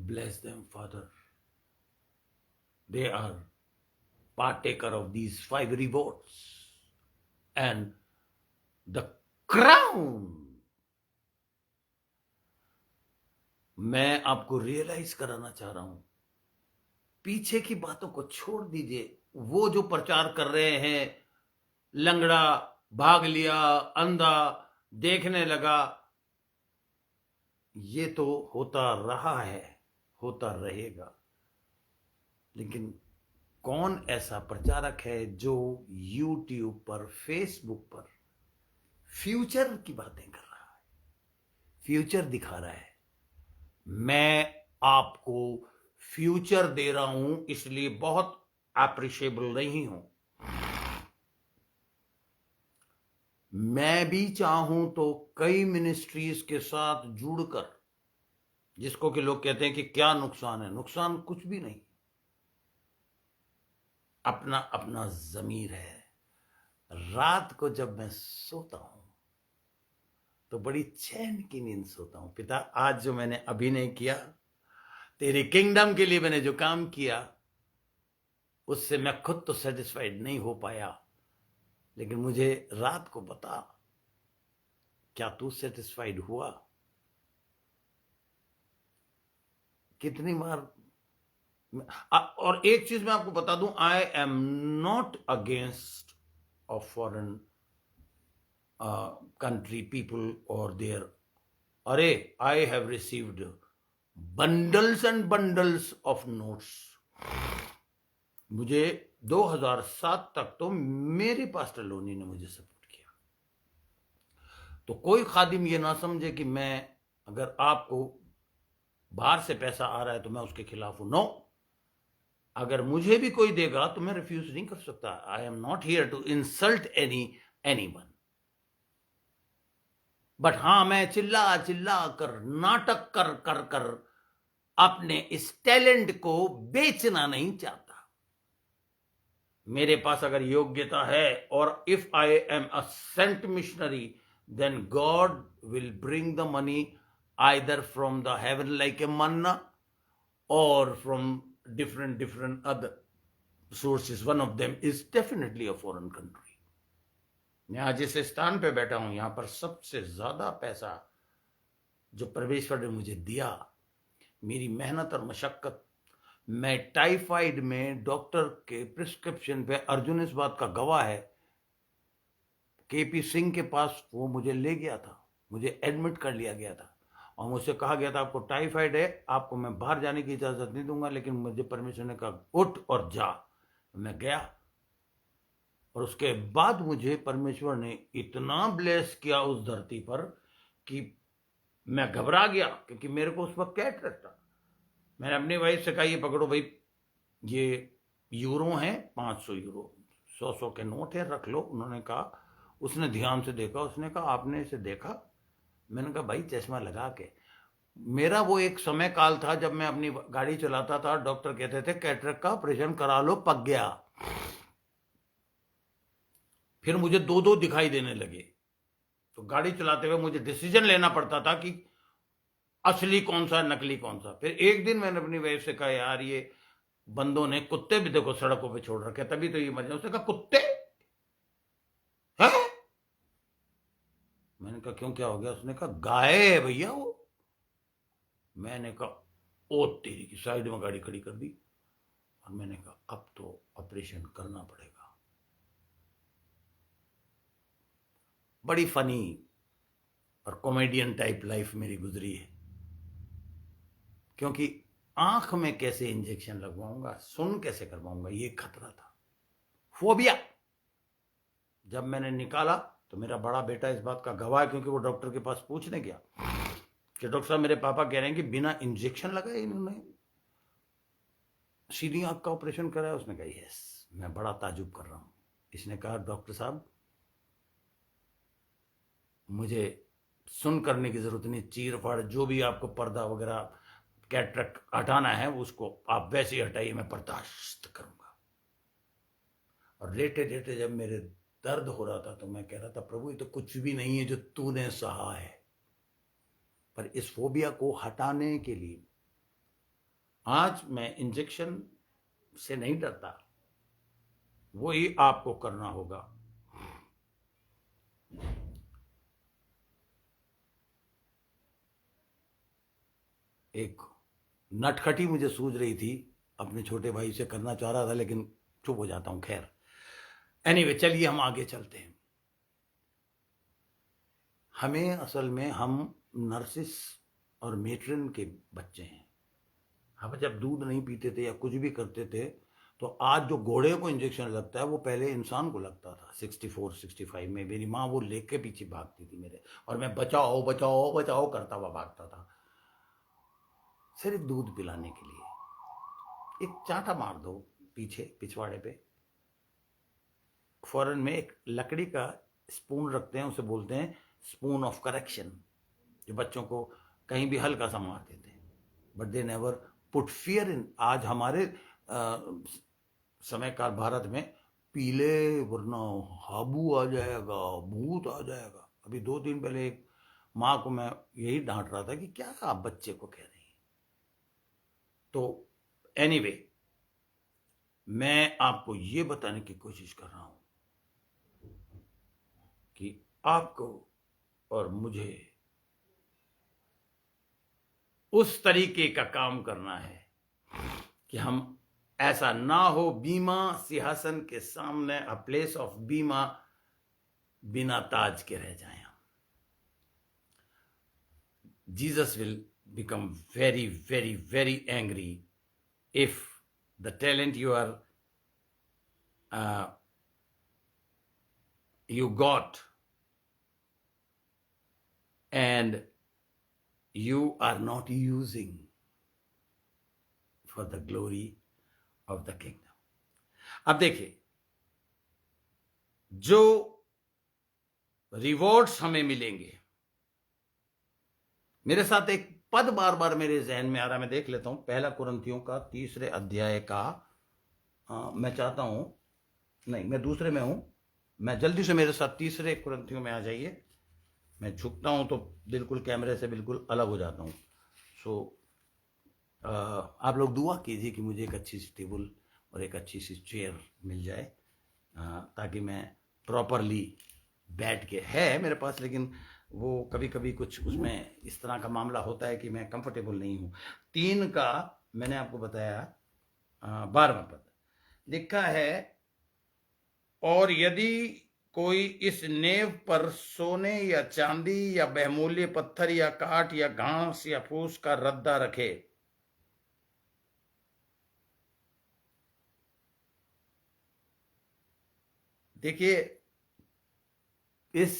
Bless them father, they are partaker of these 5 rewards and the crown। मैं आपको रियलाइज कराना चाह रहा हूं, पीछे की बातों को छोड़ दीजिए। वो जो प्रचार कर रहे हैं, लंगड़ा भाग लिया, अंधा देखने लगा, ये तो होता रहा है, होता रहेगा। लेकिन कौन ऐसा प्रचारक है जो YouTube पर, फेसबुक पर फ्यूचर की बातें कर रहा है, फ्यूचर दिखा रहा है? मैं आपको फ्यूचर दे रहा हूं, इसलिए बहुत अप्रिशिएबल नहीं हूं। मैं भी चाहूं तो कई मिनिस्ट्रीज के साथ जुड़कर, जिसको कि लोग कहते हैं कि क्या नुकसान है, नुकसान कुछ भी नहीं। अपना अपना ज़मीर है। रात को जब मैं सोता हूं तो बड़ी चैन की नींद सोता हूं। पिता, आज जो मैंने अभिनय किया, तेरे किंगडम के लिए मैंने जो काम किया, उससे मैं खुद तो सेटिस्फाइड नहीं हो पाया, लेकिन मुझे रात को बता, क्या तू सेटिस्फाइड हुआ? कितनी बार और एक चीज मैं आपको बता दूं, आई am not against of foreign country people or their, अरे I have received bundles and bundles of notes. मुझे 2007 तक तो मेरे पास्टर लोनी ने मुझे सपोर्ट किया। तो कोई खादिम ये ना समझे कि मैं, अगर आपको बाहर से पैसा आ रहा है तो मैं उसके खिलाफ हूं। नो, अगर मुझे भी कोई देगा तो मैं रिफ्यूज नहीं कर सकता। I am not here to insult anyone, but हां, मैं चिल्ला चिल्ला कर, नाटक कर कर कर अपने इस टैलेंट को बेचना नहीं चाहता। मेरे पास अगर योग्यता है, और if I am a saint missionary, then God will bring the money either from the heaven like a manna or from different other sources. One of them is definitely a foreign country. मैं आज जिस स्थान पे बैठा हूं, यहां पर सबसे ज्यादा पैसा जो परमेश्वर ने मुझे दिया, मेरी मेहनत और मशक्कत। मैं टाइफाइड में डॉक्टर के प्रिस्क्रिप्शन पे, अर्जुन इस बात का गवाह है, केपी सिंह के पास वो मुझे ले गया था, मुझे एडमिट कर लिया गया था, और मुझसे कहा गया था आपको टाइफाइड है, आपको मैं बाहर जाने की इजाजत नहीं दूंगा। लेकिन मुझे परमेश्वर ने कहा उठ और जा। मैं गया, और उसके बाद मुझे परमेश्वर ने इतना ब्लेस किया उस धरती पर कि मैं घबरा गया, क्योंकि मेरे को उस वक्त कैटरेक्ट था। मैंने अपनी वाइफ से कहा ये पकड़ो भाई, ये यूरो हैं, 500 यूरो, 100 के नोट है, रख लो। उन्होंने कहा, उसने ध्यान से देखा, उसने कहा आपने इसे देखा? मैंने कहा भाई चश्मा लगा के। मेरा वो एक समय काल था जब मैं अपनी गाड़ी चलाता था, डॉक्टर कहते थे कैटरेक्ट का ऑपरेशन करा लो, पक गया। फिर मुझे 2 दिखाई देने लगे, तो गाड़ी चलाते हुए मुझे डिसीजन लेना पड़ता था कि असली कौन सा नकली कौन सा। फिर एक दिन मैंने अपनी वाइफ से कहा, यार ये बंदों ने कुत्ते भी देखो सड़कों पे छोड़ रखे, तभी तो ये मर जाए। उसने कहा कुत्ते हैं? मैंने कहा क्यों, क्या हो गया? उसने कहा गाय है भैया वो। मैंने कहा ओ तेरी की, साइड में गाड़ी खड़ी कर दी और मैंने कहा अब तो ऑपरेशन करना पड़ेगा। बड़ी फनी और कॉमेडियन टाइप लाइफ मेरी गुजरी है, क्योंकि आंख में कैसे इंजेक्शन लगवाऊंगा, सुन कैसे करवाऊंगा, ये खतरा था, फोबिया। जब मैंने निकाला तो मेरा बड़ा बेटा इस बात का गवाह है, क्योंकि वो डॉक्टर के पास पूछने गया कि डॉक्टर साहब मेरे पापा कह रहे हैं कि बिना इंजेक्शन लगाए इन्होंने सीधी आंख का ऑपरेशन कराया। उसने कहा यस। मैं बड़ा ताजुब कर रहा हूं। इसने कहा डॉक्टर साहब मुझे सुन करने की जरूरत नहीं, चीर फाड़ जो भी आपको पर्दा वगैरह कैटरेक्ट हटाना है उसको आप वैसे ही हटाइए, मैं बर्दाश्त करूंगा। और लेटे लेटे जब मेरे दर्द हो रहा था तो मैं कह रहा था प्रभु ये तो कुछ भी नहीं है जो तूने सहा है। पर इस फोबिया को हटाने के लिए आज मैं इंजेक्शन से नहीं डरता, वो ही आपको करना होगा। एक नटखटी मुझे सूझ रही थी, अपने छोटे भाई से करना चाह रहा था लेकिन चुप हो जाता हूं। खैर एनीवे, चलिए हम आगे चलते हैं। हमें असल में हम नर्सिस और मेट्रन के बच्चे हैं। हम जब दूध नहीं पीते थे या कुछ भी करते थे तो आज जो घोड़े को इंजेक्शन लगता है वो पहले इंसान को लगता था। 64-65 में मेरी माँ वो लेके पीछे भागती थी मेरे, और मैं बचाओ बचाओ बचाओ करता हुआ भागता था सिर्फ दूध पिलाने के लिए। एक चांटा मार दो पीछे पिछवाड़े पे। फॉरेन में एक लकड़ी का स्पून रखते हैं, उसे बोलते हैं स्पून ऑफ करेक्शन, जो बच्चों को कहीं भी हल्का सा मार देते हैं, but they never put fear इन। आज हमारे समय काल भारत में पीले वरना हाबू आ जाएगा, भूत आ जाएगा। अभी 2 दिन पहले एक माँ को मैं यही डांट रहा था कि क्या आप बच्चे को कह रही हैं। तो एनीवे, मैं आपको ये बताने की कोशिश कर रहा हूं कि आपको और मुझे उस तरीके का काम करना है कि हम ऐसा ना हो बीमा सिंहासन के सामने, अ प्लेस ऑफ बीमा, बिना ताज के रह जाएं। Jesus will become very very very angry if the talent you got and you are not using for the glory of the kingdom. अब देखिए, जो रिवॉर्ड्स हमें मिलेंगे, मेरे साथ एक पद बार बार मेरे जहन में आ रहा है, मैं देख लेता हूं। 1 कुरिन्थियों का 3 अध्याय का मैं चाहता हूं, नहीं मैं दूसरे में हूं, मैं जल्दी से मेरे साथ 3 कुरिन्थियों में आ जाइए। मैं झुकता हूं तो बिल्कुल कैमरे से बिल्कुल अलग हो जाता हूं। सो आप लोग दुआ कीजिए कि मुझे एक अच्छी सी टेबल और एक अच्छी सी चेयर मिल जाए, ताकि मैं प्रॉपरली बैठ के, है मेरे पास लेकिन वो कभी कभी कुछ उसमें इस तरह का मामला होता है कि मैं कंफर्टेबल नहीं हूं। 3 का मैंने आपको बताया 12वां पद लिखा है, और यदि कोई इस नेव पर सोने या चांदी या बहुमूल्य पत्थर या काठ या घास या फूस का रद्दा रखे, देखिए इस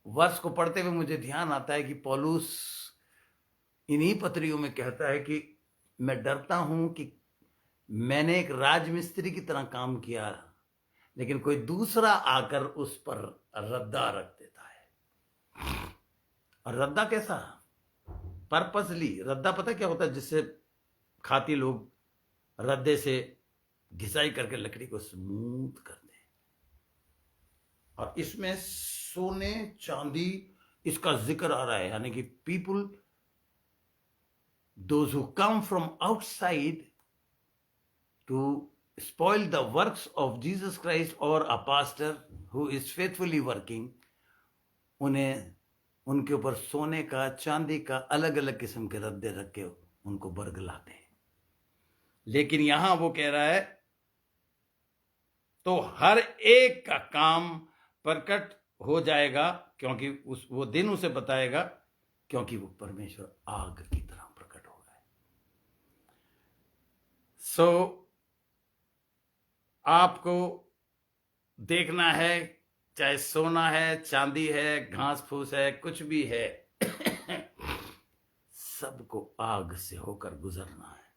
वर्ष को पढ़ते हुए मुझे ध्यान आता है कि पौलुस इन्हीं पत्रियों में कहता है कि मैं डरता हूं कि मैंने एक राजमिस्त्री की तरह काम किया, लेकिन कोई दूसरा आकर उस पर रद्दा रख देता है। और रद्दा कैसा? पर्पसली रद्दा, पता क्या होता है? जिससे खाती लोग रद्दे से घिसाई करके लकड़ी को स्मूथ कर दें। और इसमें सोने चांदी इसका जिक्र आ रहा है, यानी कि people those who come from outside to spoil the works of Jesus Christ or a pastor who is faithfully working, उन्हें उनके ऊपर सोने का, चांदी का, अलग अलग किस्म के रद्दे रख के उनको बरगलाते हैं। लेकिन यहां वो कह रहा है तो हर एक का काम प्रकट हो जाएगा, क्योंकि वो दिन उसे बताएगा, क्योंकि वो परमेश्वर आग की तरह प्रकट होगा। सो आपको देखना है, चाहे सोना है, चांदी है, घास फूस है, कुछ भी है, सबको आग से होकर गुजरना है।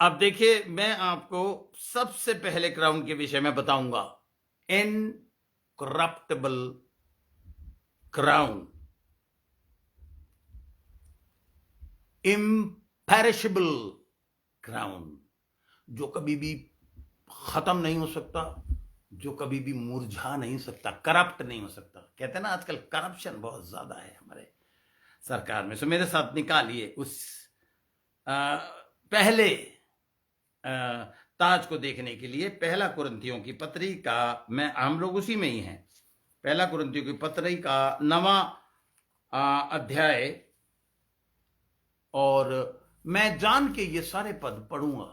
अब देखिए, मैं आपको सबसे पहले क्राउन के विषय में बताऊंगा। इनकरप्टेबल क्राउन, इम्पेरिशेबल क्राउन, जो कभी भी खत्म नहीं हो सकता, जो कभी भी मुरझा नहीं सकता, करप्ट नहीं हो सकता। कहते हैं ना आजकल करप्शन बहुत ज्यादा है हमारे सरकार में। सो मेरे साथ निकालिए उस पहले ताज को देखने के लिए पहला कुरिन्थियों की पत्री का, हम लोग उसी में ही हैं, पहला कुरिन्थियों की पत्री का 9वां अध्याय, और मैं जान के ये सारे पद पढ़ूंगा।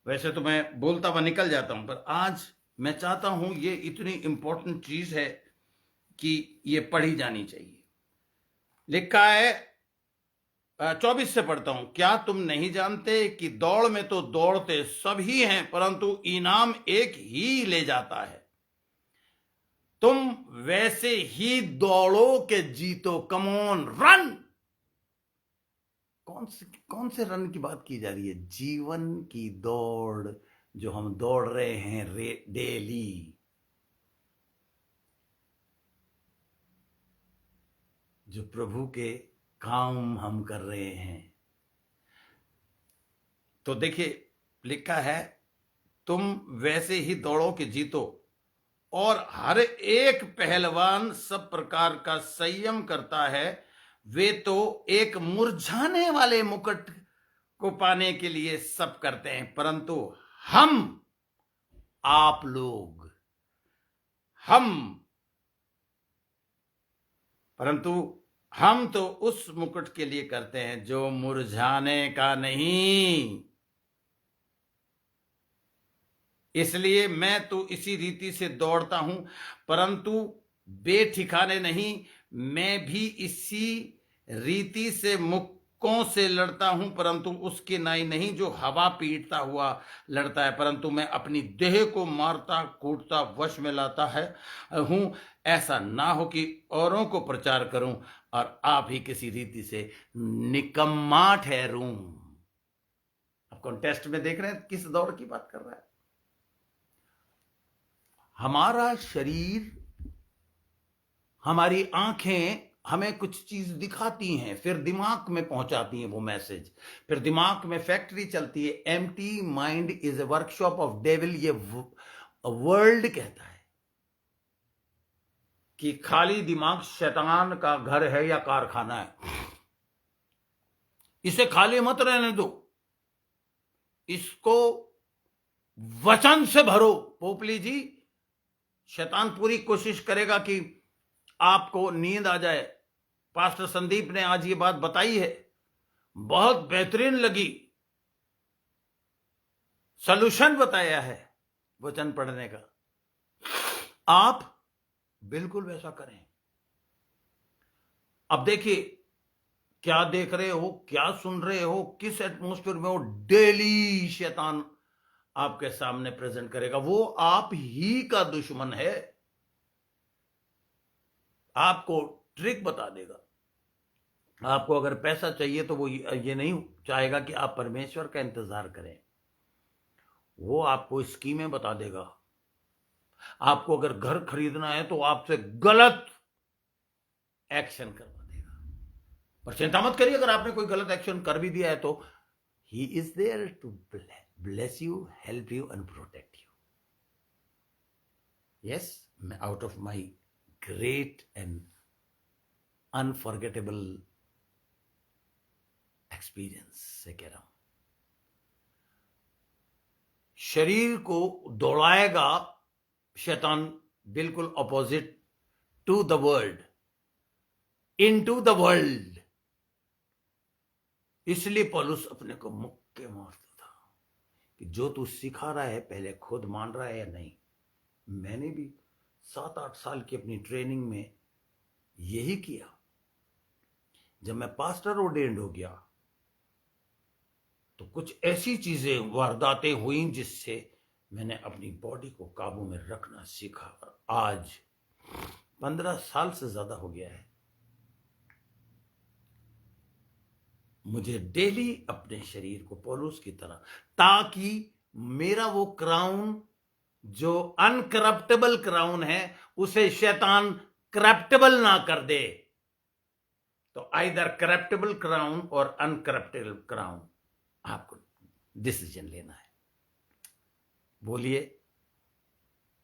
वैसे तो मैं बोलता हुआ निकल जाता हूं, पर आज मैं चाहता हूं, ये इतनी इंपॉर्टेंट चीज है कि ये पढ़ी जानी चाहिए। लिखा है 24 से पढ़ता हूं। क्या तुम नहीं जानते कि दौड़ में तो दौड़ते सभी हैं, परंतु इनाम एक ही ले जाता है। तुम वैसे ही दौड़ो कि जीतो। Come on, run. कौन से रन की बात की जा रही है? जीवन की दौड़ जो हम दौड़ रहे हैं डेली, जो प्रभु के काम हम कर रहे हैं। तो देखिए लिखा है, तुम वैसे ही दौड़ो कि जीतो, और हर एक पहलवान सब प्रकार का संयम करता है। वे तो एक मुरझाने वाले मुकुट को पाने के लिए सब करते हैं, परंतु हम तो उस मुकुट के लिए करते हैं जो मुरझाने का नहीं। इसलिए मैं तो इसी रीति से दौड़ता हूं, परंतु बेठिकाने नहीं। मैं भी इसी रीति से मुक्कों से लड़ता हूं, परंतु उसकी नाई नहीं जो हवा पीटता हुआ लड़ता है, परंतु मैं अपनी देह को मारता कूटता वश में लाता हूं, ऐसा ना हो कि औरों को प्रचार करूं और आप ही किसी रीति से निकम्मा ठहरूं। अब कॉन्टेस्ट में देख रहे हैं किस दौड़ की बात कर रहा है। हमारा शरीर, हमारी आंखें हमें कुछ चीज दिखाती हैं, फिर दिमाग में पहुंचाती हैं वो मैसेज, फिर दिमाग में फैक्ट्री चलती है। Empty mind is a workshop of devil, ये वर्ल्ड कहता है कि खाली दिमाग शैतान का घर है या कारखाना है, इसे खाली मत रहने दो, इसको वचन से भरो। पोपली जी, शैतान पूरी कोशिश करेगा कि आपको नींद आ जाए। पास्टर संदीप ने आज ये बात बताई है, बहुत बेहतरीन लगी, सॉल्यूशन बताया है वचन पढ़ने का। आप बिल्कुल वैसा करें। अब देखिए, क्या देख रहे हो, क्या सुन रहे हो, किस एटमॉस्फेयर में हो, डेली शैतान आपके सामने प्रेजेंट करेगा। वो आप ही का दुश्मन है, आपको ट्रिक बता देगा। आपको अगर पैसा चाहिए तो वो ये नहीं चाहेगा कि आप परमेश्वर का इंतजार करें, वो आपको स्कीमें बता देगा। आपको अगर घर खरीदना है तो आपसे गलत एक्शन करवा देगा। पर चिंता मत करिए, अगर आपने कोई गलत एक्शन कर भी दिया है तो he is there to bless you, help you and protect you. Yes, मैं out of my great and unforgettable experience से कह रहा हूं। शरीर को दौड़ाएगा शैतान बिल्कुल opposite to the world, into the world. इसलिए पौलुस अपने को मुक्के मारता था कि जो तू सिखा रहा है पहले खुद मान रहा है या नहीं। मैंने भी 7-8 साल की अपनी ट्रेनिंग में यही किया। जब मैं पास्टर ऑर्डेंड हो गया तो कुछ ऐसी चीजें वारदातें हुई जिससे मैंने अपनी बॉडी को काबू में रखना सीखा। आज 15 साल से ज्यादा हो गया है, मुझे डेली अपने शरीर को पौलुस की तरह, ताकि मेरा वो क्राउन जो अनकरप्टेबल क्राउन है उसे शैतान करप्टेबल ना कर दे। तो आइदर करप्टेबल क्राउन और अनकरप्टेबल क्राउन, आपको डिसीजन लेना है। बोलिए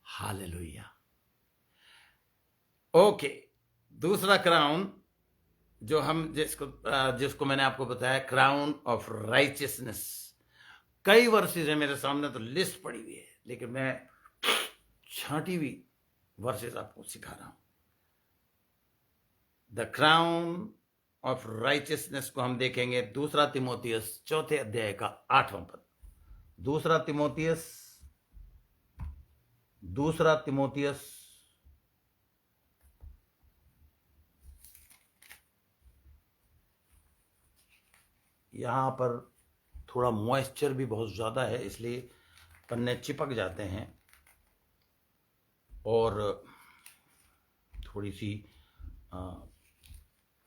हालेलुया। ओके, दूसरा क्राउन जो हम जिसको मैंने आपको बताया, क्राउन ऑफ राइचियसनेस। कई वर्सेस है मेरे सामने, तो लिस्ट पड़ी हुई है, लेकिन मैं छांटी हुई वर्सेस आपको सिखा रहा हूं। द क्राउन ऑफ राइचियसनेस को हम देखेंगे 2 तिमोथियस 4 अध्याय का 8वां पद। 2 तिमोथियस यहां पर थोड़ा मॉइस्चर भी बहुत ज्यादा है, इसलिए पन्ने चिपक जाते हैं और थोड़ी सी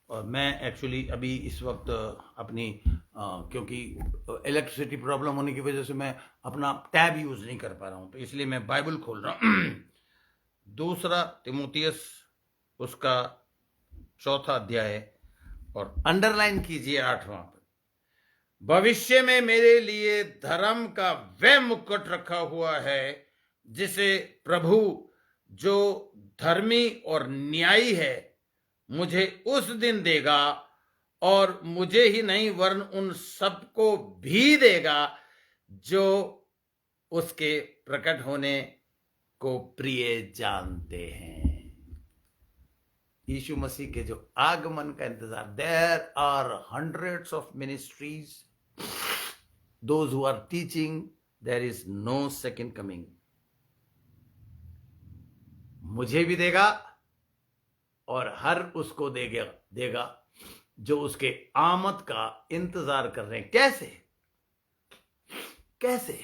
और मैं एक्चुअली अभी इस वक्त अपनी क्योंकि इलेक्ट्रिसिटी प्रॉब्लम होने की वजह से मैं अपना टैब यूज नहीं कर पा रहा हूं, तो इसलिए मैं बाइबल खोल रहा हूं। 2 तिमोथियस उसका 4 अध्याय और अंडरलाइन कीजिए 8वां पद। भविष्य में मेरे लिए धर्म का वह मुकुट रखा हुआ है जिसे प्रभु जो धर्मी और न्यायी है मुझे उस दिन देगा, और मुझे ही नहीं वरन उन सबको भी देगा जो उसके प्रकट होने को प्रिय जानते हैं। यीशु मसीह के जो आगमन का इंतजार। There are hundreds of ministries, those who are teaching there is no second coming. मुझे भी देगा और हर उसको देगा जो उसके आमद का इंतजार कर रहे हैं। कैसे?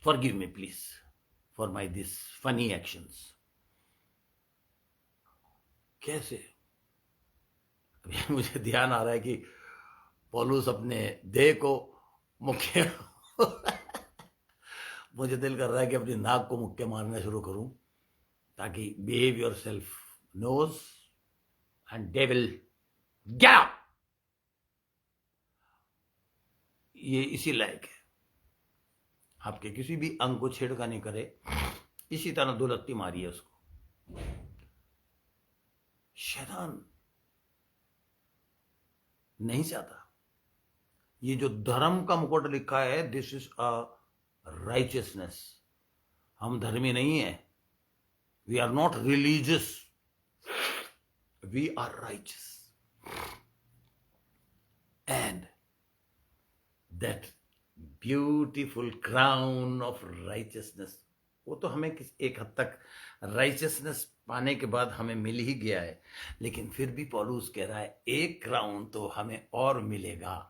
Forgive me please for my this funny actions. कैसे? अभी मुझे ध्यान आ रहा है कि पौलुस अपने देह को मुक्के मुझे दिल कर रहा है कि अपनी नाक को मुक्के मारना शुरू करूं, ताकि behave yourself knows and devil gap. ये इसी लायक है, आपके किसी भी अंग को छेड़खानी करे, इसी तरह दुलत्ती मारिए उसको। शैतान नहीं चाहता। ये जो धर्म का मुकुट लिखा है, दिस इज अ राइचियसनेस। हम धर्मी नहीं है, we are not religious, we are righteous. And that beautiful crown of righteousness, वो तो हमें एक हद तक राइचियसनेस पाने के बाद हमें मिल ही गया है, लेकिन फिर भी पौलुस कह रहा है एक क्राउन तो हमें और मिलेगा।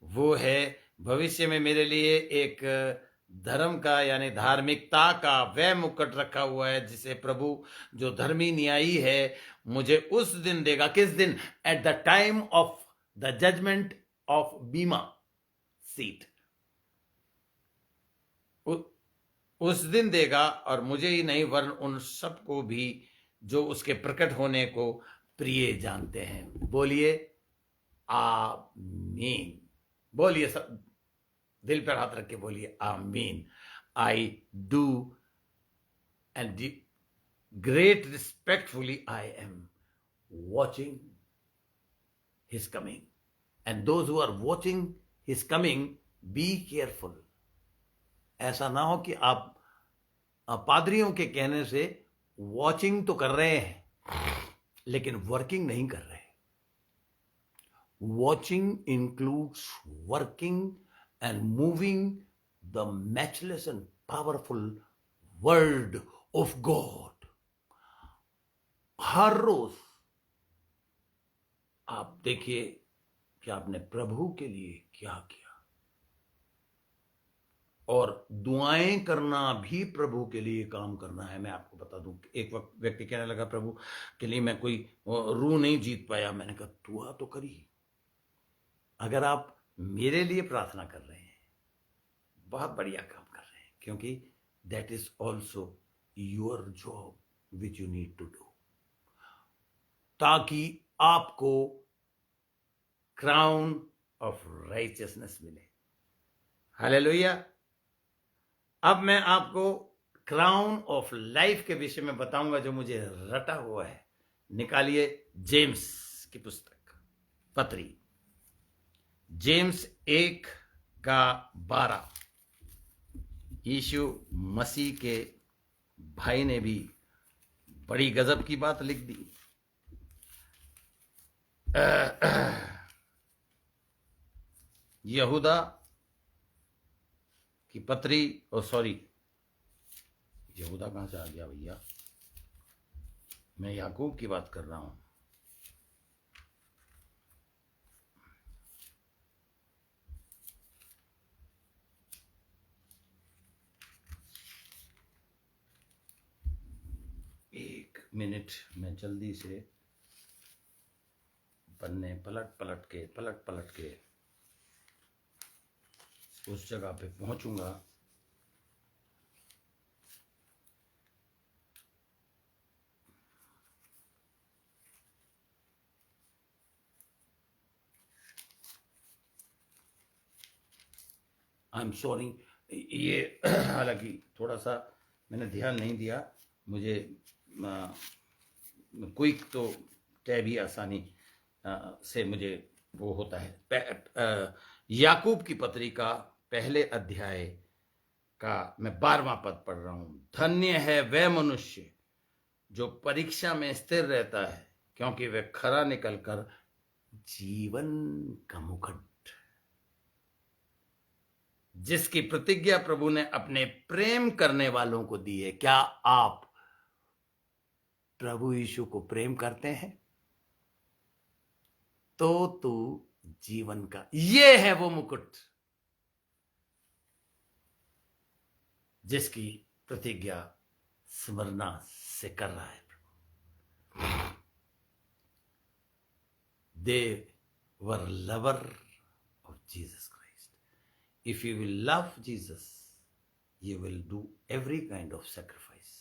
वो है भविष्य में मेरे लिए एक धर्म का यानी धार्मिकता का वह मुकुट रखा हुआ है जिसे प्रभु जो धर्मी न्यायी है मुझे उस दिन देगा। किस दिन? At the time of the judgement of bema seat. उस दिन देगा, और मुझे ही नहीं वरन उन सबको भी जो उसके प्रकट होने को प्रिय जानते हैं। बोलिए आमीन। बोलिए सब दिल पर हाथ रख के बोलिए आमीन। I do and great respectfully I am watching his coming. And those who are watching his coming, be careful. ऐसा ना हो कि आप पादरियों के कहने से वॉचिंग तो कर रहे हैं लेकिन वर्किंग नहीं कर रहे. Watching includes working and moving the matchless and powerful word of God. हर रोज आप देखिए कि आपने प्रभु के लिए क्या किया. और दुआएं करना भी प्रभु के लिए काम करना है. मैं आपको बता दूं, एक वक्त व्यक्ति कहने लगा प्रभु के लिए मैं कोई रूह नहीं जीत पाया. मैंने कहा दुआ तो करी. अगर आप मेरे लिए प्रार्थना कर रहे हैं, बहुत बढ़िया काम कर रहे हैं, क्योंकि that is also your job which you need to do, ताकि आपको क्राउन ऑफ राइचियसनेस मिले. हालेलुया. अब मैं आपको क्राउन ऑफ लाइफ के विषय में बताऊंगा जो मुझे रटा हुआ है. निकालिए जेम्स की पुस्तक, पत्री, जेम्स 1:12. यीशु मसीह के भाई ने भी बड़ी गजब की बात लिख दी. यहूदा की पत्री, ओ सॉरी, यहूदा कहां से आ गया भैया, मैं याकूब की बात कर रहा हूं. एक मिनट, मैं जल्दी से पन्ने पलट पलट के उस जगह पे पहुंचूंगा. आई एम सॉरी, ये हालांकि थोड़ा सा मैंने ध्यान नहीं दिया. मुझे क्विक तो टैब ही आसानी से मुझे वो होता है. याकूब की पत्री का पहले अध्याय का मैं 12वां पद पढ़ रहा हूं. धन्य है वह मनुष्य जो परीक्षा में स्थिर रहता है, क्योंकि वह खरा निकलकर जीवन का मुकुट, जिसकी प्रतिज्ञा प्रभु ने अपने प्रेम करने वालों को दी है. क्या आप प्रभु यीशु को प्रेम करते हैं? तो तू जीवन का, ये है वो मुकुट जिसकी प्रतिज्ञा स्मरणा से कर रहा है प्रभु. They were lover of Jesus Christ. If you will love Jesus, you will do every kind of sacrifice.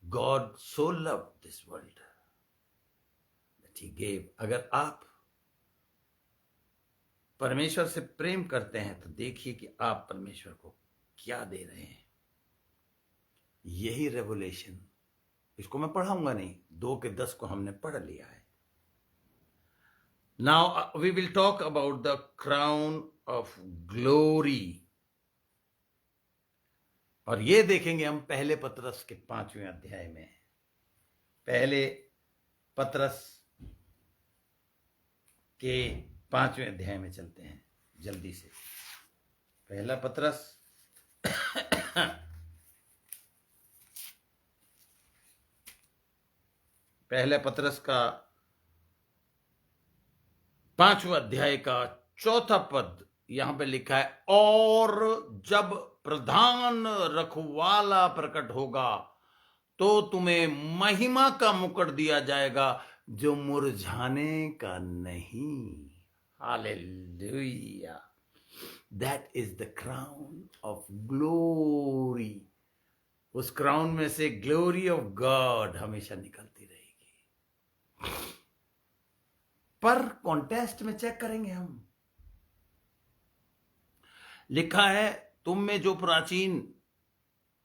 God so loved this world that he gave. अगर आप परमेश्वर से प्रेम करते हैं तो देखिए कि आप परमेश्वर को क्या दे रहे हैं. यही रेवोल्यूशन, इसको मैं पढ़ाऊंगा नहीं, 2:10 को हमने पढ़ लिया है. Now we will talk about the crown of glory. और ये देखेंगे हम पहले पतरस के 5वें अध्याय में. पहले पतरस के 5वें अध्याय में चलते हैं जल्दी से. पहला पतरस पहले पतरस का 5वां अध्याय का 4था पद यहां पे लिखा है. और जब प्रधान रखवाला प्रकट होगा तो तुम्हें महिमा का मुकुट दिया जाएगा जो मुरझाने का नहीं. Hallelujah. That is the crown of glory. उस क्राउन में से ग्लोरी ऑफ गॉड हमेशा निकलती रहेगी. पर कॉन्टेस्ट में चेक करेंगे हम. लिखा है तुम में जो प्राचीन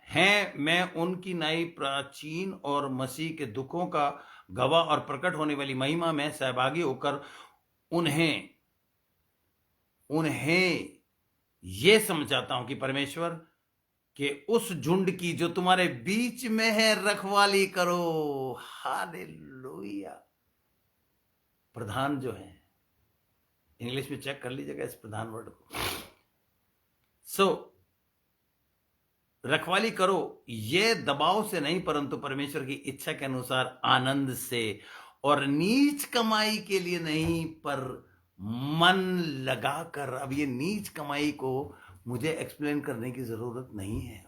हैं, मैं उनकी नाई प्राचीन और मसीह के दुखों का गवाह और प्रकट होने वाली महिमा में सहभागी होकर उन्हें ये समझाता हूं कि परमेश्वर के उस झुंड की जो तुम्हारे बीच में है रखवाली करो। हालेलुया। प्रधान जो है, इंग्लिश में चेक कर लीजिएगा इस प्रधान वर्ड को। रखवाली करो, ये दबाव से नहीं परंतु परमेश्वर की इच्छा के अनुसार आनंद से, और नीच कमाई के लिए नहीं पर मन लगाकर। अब ये नीच कमाई को मुझे एक्सप्लेन करने की जरूरत नहीं है।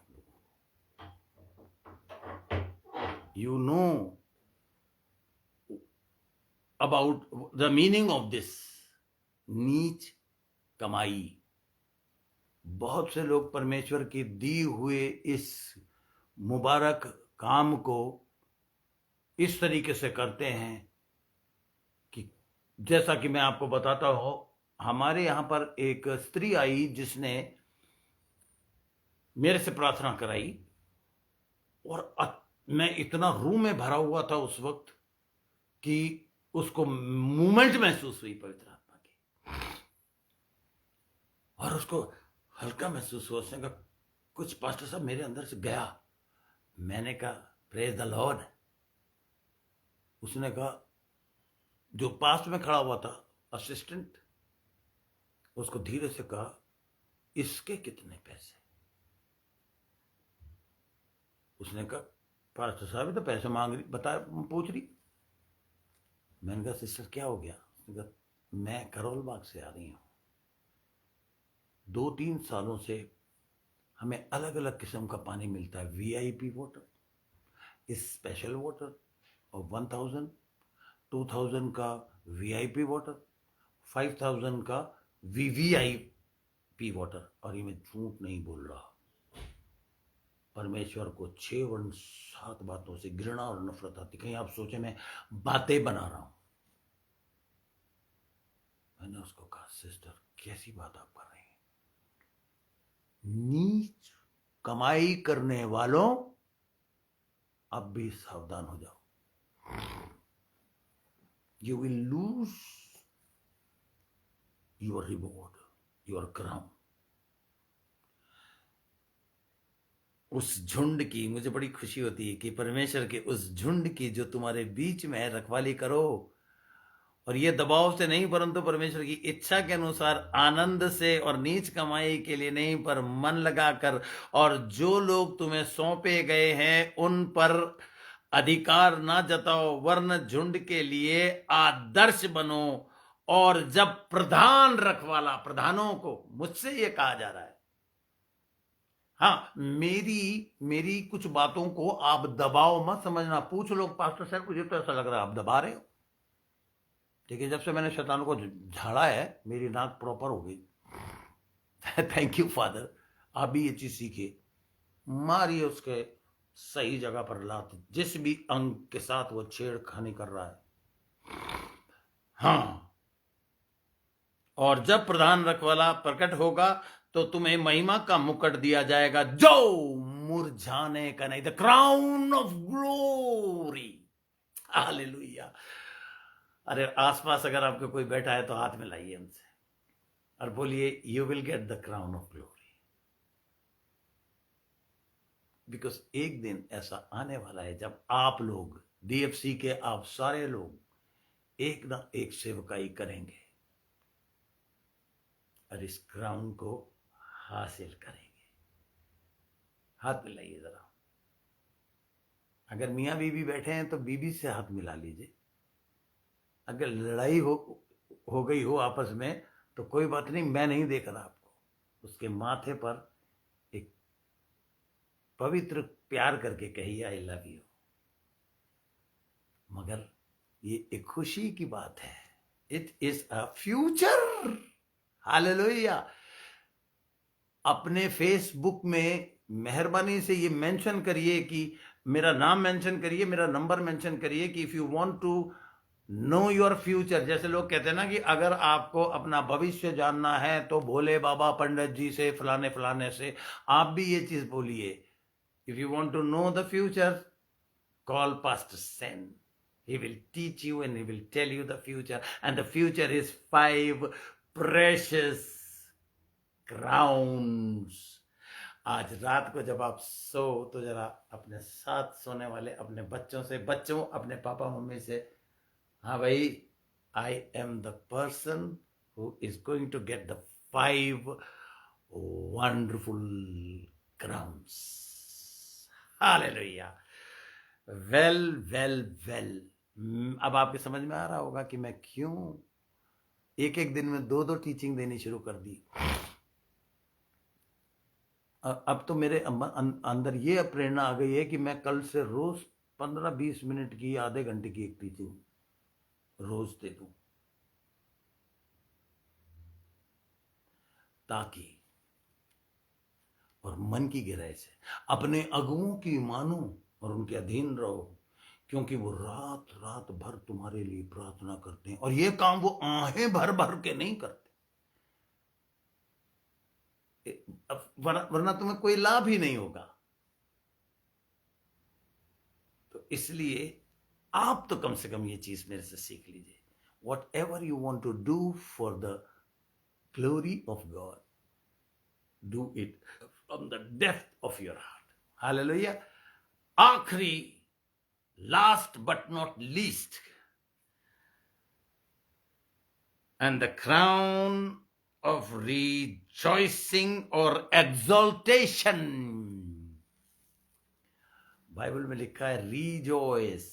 You know about the meaning of this नीच कमाई। बहुत से लोग परमेश्वर की दी हुए इस मुबारक काम को इस तरीके से करते हैं कि जैसा कि मैं आपको बताता हूं, हमारे यहां पर एक स्त्री आई जिसने मेरे से प्रार्थना कराई, और मैं इतना रूह में भरा हुआ था उस वक्त कि उसको मूवमेंट महसूस हुई पवित्र आत्मा की, और उसको हल्का महसूस हुआ। उसने कहा कुछ पास्टर साहब मेरे अंदर से गया। मैंने कहा प्रेज द लॉर्ड। उसने कहा, जो पास में खड़ा हुआ था असिस्टेंट, उसको धीरे से कहा इसके कितने पैसे? उसने कहा पास्टर साहब तो पैसे मांग रही, बता, पूछ रही। मैंने कहा सिस्टर क्या हो गया? उसने कहा मैं करोल बाग से आ रही हूं, 2-3 सालों से हमें अलग अलग किस्म का पानी मिलता है, वीआईपी वाटर, स्पेशल वाटर, और 1000 2000 का वीआईपी वाटर, 5000 का वीवीआईपी वाटर। और ये मैं झूठ नहीं बोल रहा, परमेश्वर को 6 वर्ण 7 बातों से घृणा और नफरत आती। कहीं आप सोचे मैं बातें बना रहा हूं। मैंने उसको कहा सिस्टर कैसी बात आप कर रही हैं? नीच कमाई करने वालों अब भी सावधान हो जाओ। You will lose your reward, your crown. उस झुंड की मुझे बड़ी खुशी होती है कि परमेश्वर के उस झुंड की जो तुम्हारे बीच में है रखवाली करो, और ये दबाव से नहीं परंतु परमेश्वर की इच्छा के अनुसार आनंद से, और नीच कमाई के लिए नहीं पर मन लगाकर। और जो लोग तुम्हें सौंपे गए हैं उन पर अधिकार ना जताओ, वरन झुंड के लिए आदर्श बनो। और जब प्रधान रखवाला, प्रधानों को मुझसे ये कहा जा रहा है, हाँ, मेरी कुछ बातों को आप दबाव मत समझना। पूछ लो पास्टर साहब मुझे तो ऐसा लग रहा है आप दबा रहे हो। देखिए जब से मैंने शैतान को झाड़ा है मेरी नाक प्रॉपर हो गई। थैंक यू फादर, आप भी ये चीज सीखिए, मारिए उसके सही जगह पर लात, जिस भी अंग के साथ वो छेड़खानी कर रहा है। हाँ, और जब प्रधान रखवाला प्रकट होगा तो तुम्हें महिमा का मुकुट दिया जाएगा जो मुरझाने का नहीं, the crown of glory. Hallelujah. अरे आसपास अगर आपके कोई बैठा है तो हाथ मिलाइए उनसे और बोलिए you will get the crown of glory. Because एक दिन ऐसा आने वाला है जब आप लोग, डीएफसी के आप सारे लोग एक ना एक सेवकाई करेंगे और इस क्राउन को हासिल करेंगे। हाथ मिलाइए जरा। अगर मियां बीबी बैठे हैं तो बीबी से हाथ मिला लीजिए। अगर लड़ाई हो गई हो आपस में तो कोई बात नहीं, मैं नहीं देख रहा आपको। उसके माथे पर एक पवित्र प्यार करके कहिए आई लव यू। मगर ये एक खुशी की बात है, it is a future. Hallelujah. अपने फेसबुक में मेहरबानी से ये मेंशन करिए कि मेरा नाम मेंशन करिए, मेरा नंबर मेंशन करिए कि if you want to know your future. जैसे लोग कहते हैं ना कि अगर आपको अपना भविष्य जानना है तो भोले बाबा पंडित जी से, फलाने फलाने से। आप भी ये चीज बोलिए, If you want to know the future, call Pastor Sen. He will teach you and he will tell you the future. And the future is 5 precious crowns. आज रात को जब आप सो तो जरा अपने साथ सोने वाले अपने बच्चों से, बच्चों अपने पापा मम्मी से, हाँ भाई, I am the person who is going to get the 5 wonderful crowns. Hallelujah. Well. अब आपके समझ में आ रहा होगा कि मैं क्यों एक दिन में 2 टीचिंग देनी शुरू कर दी। अब तो मेरे अंदर ये प्रेरणा आ गई है कि मैं कल से रोज 15-20 मिनट की, आधे घंटे की एक टीचिंग रोज दे दूं, ताकि और मन की गहराई से अपने अगुओं की मानो और उनके अधीन रहो, क्योंकि वो रात भर तुम्हारे लिए प्रार्थना करते हैं। और ये काम वो आहें भर भर के नहीं करते, वरना तुम्हें कोई लाभ ही नहीं होगा। तो इसलिए आप तो कम से कम ये चीज मेरे से सीख लीजिए। Whatever you want to do for the glory of God, do it from the depth of your heart. Hallelujah. आखिरी, last but not least, and the crown of rejoicing or exaltation। Bible में लिखा है rejoice,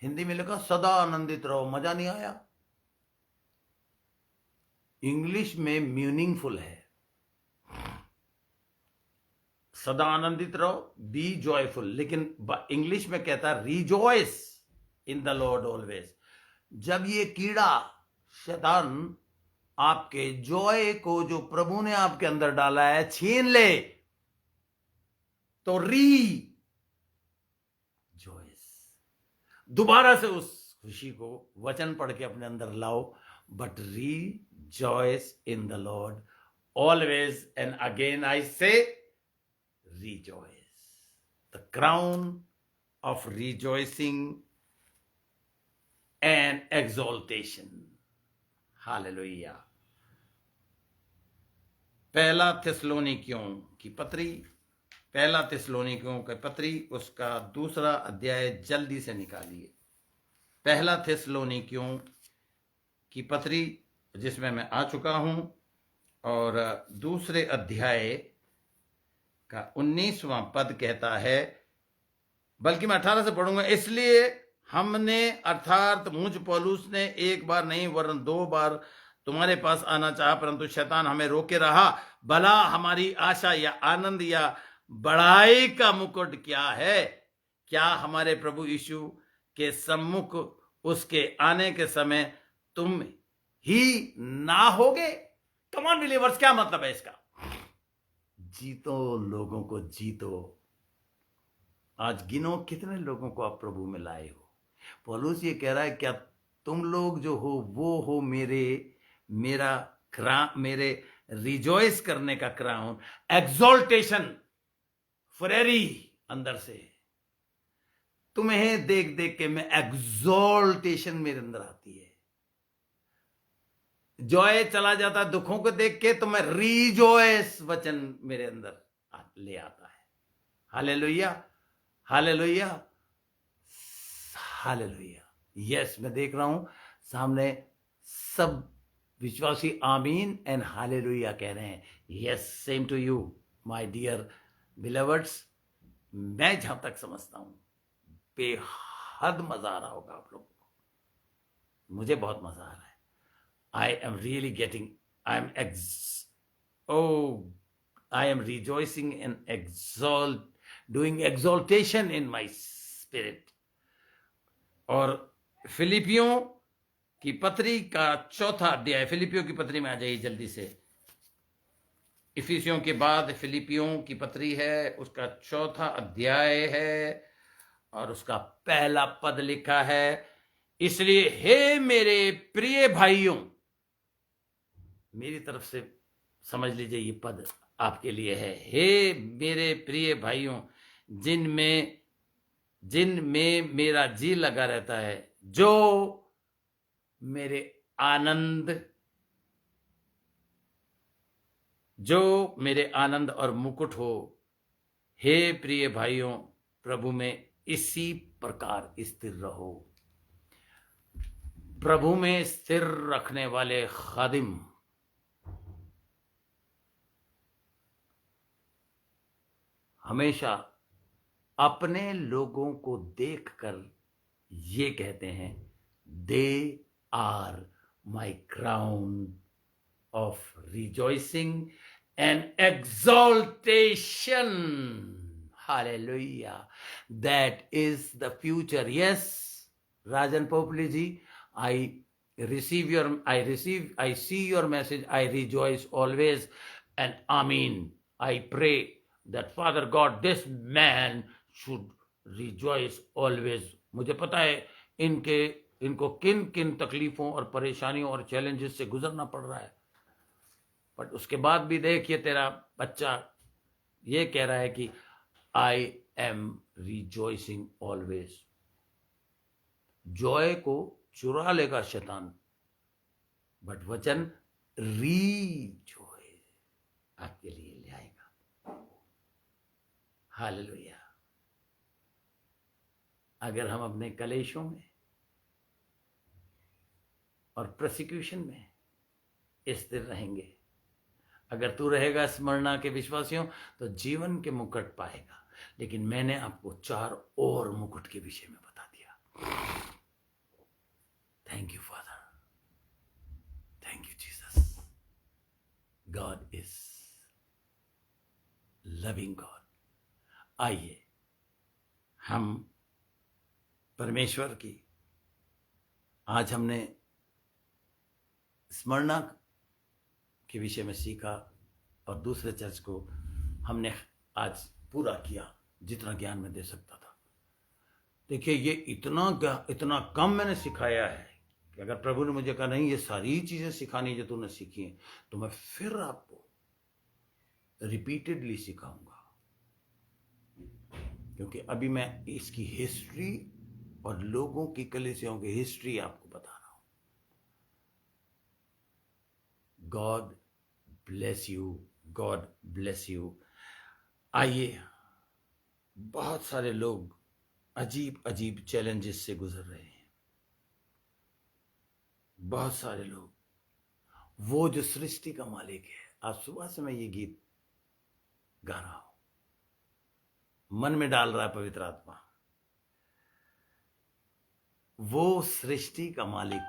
Hindi में लिखा सदा आनंदित रहो। मजा नहीं आया? इंग्लिश में मीनिंगफुल है, सदा आनंदित रहो, बी जॉयफुल, लेकिन इंग्लिश में कहता है rejoice in the Lord always. जब ये कीड़ा शैतान आपके जॉय को जो प्रभु ने आपके अंदर डाला है छीन ले, तो री जॉयस, दोबारा से उस खुशी को वचन पढ़ के अपने अंदर लाओ। But rejoice in the Lord always, and again I say rejoice, the crown of rejoicing and exaltation। Hallelujah. पहला थिस्सलुनीकियों की पत्री उसका 2 अध्याय जल्दी से निकालिए। पहला थिस्सलुनीकियों की पत्री जिसमें मैं आ चुका हूं, और 2 अध्याय का 19वां पद कहता है, बल्कि मैं 18 से पढ़ूंगा। इसलिए हमने, अर्थात मुझ पौलुस ने, 1 बार नहीं वरन 2 बार तुम्हारे पास आना चाहा, परंतु शैतान हमें रोके रहा। भला हमारी आशा या आनंद या बड़ाई का मुकुट क्या है? क्या हमारे प्रभु यीशु के सम्मुख उसके आने के समय तुम ही ना होगे? कम ऑन बिलीवर्स, क्या मतलब है इसका? जीतो, लोगों को जीतो। आज गिनो कितने लोगों को आप प्रभु में लाए हो। पौलुस ये कह रहा है, क्या तुम लोग जो हो वो हो मेरे रिजॉइस करने का क्राउन, एक्सॉल्टेशन, फरेरी अंदर से। तुम्हें देख देख के मैं एक्सॉल्टेशन मेरे अंदर आती है, जॉय चला जाता दुखों को देख के, तो मैं रिजॉयस वचन मेरे अंदर ले आता है। Hallelujah, hallelujah, hallelujah. यस, मैं देख रहा हूं सामने सब विश्वासी आमीन एंड हालेलुया कह रहे हैं। Yes, same to you my dear beloveds. मैं जहां तक समझता हूं बेहद मजा आ रहा होगा आप लोगों को, मुझे बहुत मजा आ रहा है। I am really getting, I am rejoicing and doing exaltation in my spirit। और फिलिपियों की पत्री का 4था अध्याय, फिलिपियों की पत्री में आ जाइए जल्दी से। इफिसियों के बाद फिलिपियों की पत्री है, उसका 4था अध्याय है और उसका पहला पद लिखा है, इसलिए हे मेरे प्रिय भाइयों, मेरी तरफ से समझ लीजिए ये पद, आपके लिए है। हे मेरे प्रिय भाइयों, जिनमें मेरा जी लगा रहता है, जो मेरे आनंद और मुकुट हो, हे प्रिय भाइयों, प्रभु में इसी प्रकार स्थिर रहो। प्रभु में स्थिर रखने वाले खादिम हमेशा अपने लोगों को देखकर ये कहते हैं, they are my crown of rejoicing and exaltation. Hallelujah. That is the future. Yes, Rajan Populi ji, I see your message. I rejoice always. And Amen. I pray that Father God, this man should rejoice always. मुझे पता है इनको किन किन तकलीफों और परेशानियों और चैलेंजेस से गुजरना पड़ रहा है, बट उसके बाद भी देखिए तेरा बच्चा ये कह रहा है कि I am rejoicing always. Joy को चुरा लेगा शैतान, बट वचन रीजॉय आपके लिए ले आएगा। हालेलुया। अगर हम अपने कलेशों में और प्रोसिक्यूशन में स्थिर रहेंगे, अगर तू रहेगा स्मरणा के विश्वासियों, तो जीवन के मुकुट पाएगा। लेकिन मैंने आपको 4 और मुकुट के विषय में बता दिया। Thank you father, thank you Jesus. God is loving God. आइए हम परमेश्वर की, आज हमने स्मरणा के विषय में सीखा और दूसरे चर्च को हमने आज पूरा किया जितना ज्ञान में दे सकता था। देखिए, ये इतना कम मैंने सिखाया है कि अगर प्रभु ने मुझे कहा नहीं ये सारी चीजें सिखानी जो तूने सीखी हैं, तो मैं फिर आपको रिपीटेडली सिखाऊंगा, क्योंकि अभी मैं इसकी हिस्ट्री और लोगों की कलीसियाओं की हिस्ट्री आपको बता रहा हूं। God bless you, God bless you. आइए, बहुत सारे लोग अजीब अजीब चैलेंजेस से गुजर रहे हैं। बहुत सारे लोग, वो जो सृष्टि का मालिक है, आज सुबह से मैं ये गीत गा रहा हूं, मन में डाल रहा है पवित्र आत्मा। वो सृष्टि का मालिक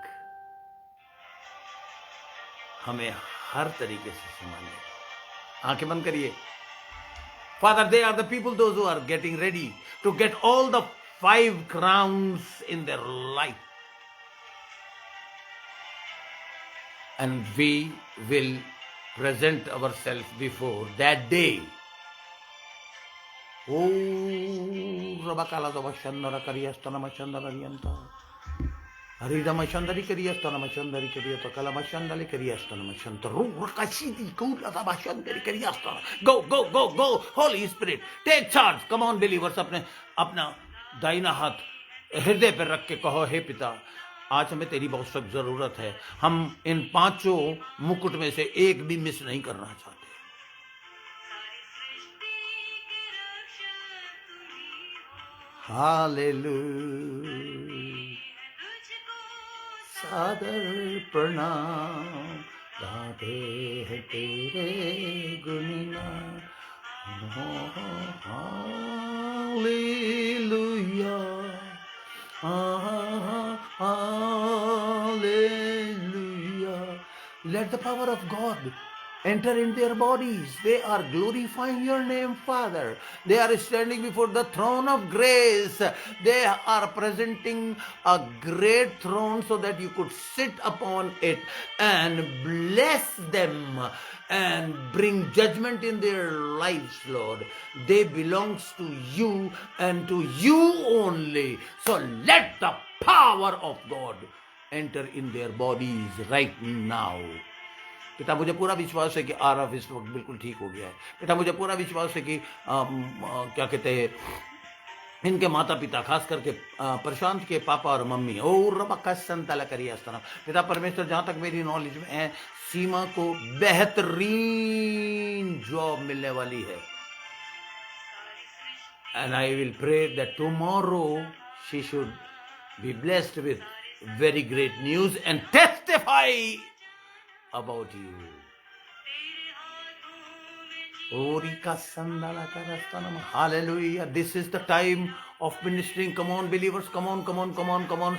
हमें हर तरीके से संभाले। आंखें बंद करिए। Father, they are the people, those who are getting ready to get all the 5 crowns in their life. And we will present ourselves before that day. Oh, Rabakala Vashandara Kariastana Mashandara Yanta. Arida Mashandari Kariastana Mashandari Kariata Kalamashandali Kariastana Mashantaru Rakashidi Kula Mashandari Kariastana. Go, go, go, go, Holy Spirit, take charge. Come on, believers, अपना दाहिना हाथ हृदय पर रख के कहो, हे पिता, आज हमें तेरी बहुत सख्त जरूरत है। हम इन 5 मुकुट में से एक भी मिस नहीं करना चाहते। हालेलुया। सादर प्रणाम गाते हैं तेरे गुणगान। Hallelujah, hallelujah. Let the power of God enter in their bodies. They are glorifying your name, Father. They are standing before the throne of grace. They are presenting a great throne so that you could sit upon it and bless them and bring judgment in their lives, Lord. They belongs to you and to you only. So let the power of God enter in their bodies right now. पिता मुझे पूरा विश्वास है कि आरफ इस वक्त बिल्कुल ठीक हो गया है। पिता मुझे पूरा विश्वास है कि क्या कहते हैं, इनके माता पिता खास करके प्रशांत के पापा और मम्मी और रबा संताला करिए पिता परमेश्वर, जहां तक मेरी नॉलेज में है, सीमा को बेहतरीन जॉब मिलने वाली है। And I will pray that tomorrow she should be blessed with very great news and testify about you. Hallelujah. This is the time of ministering. Come on believers, come on.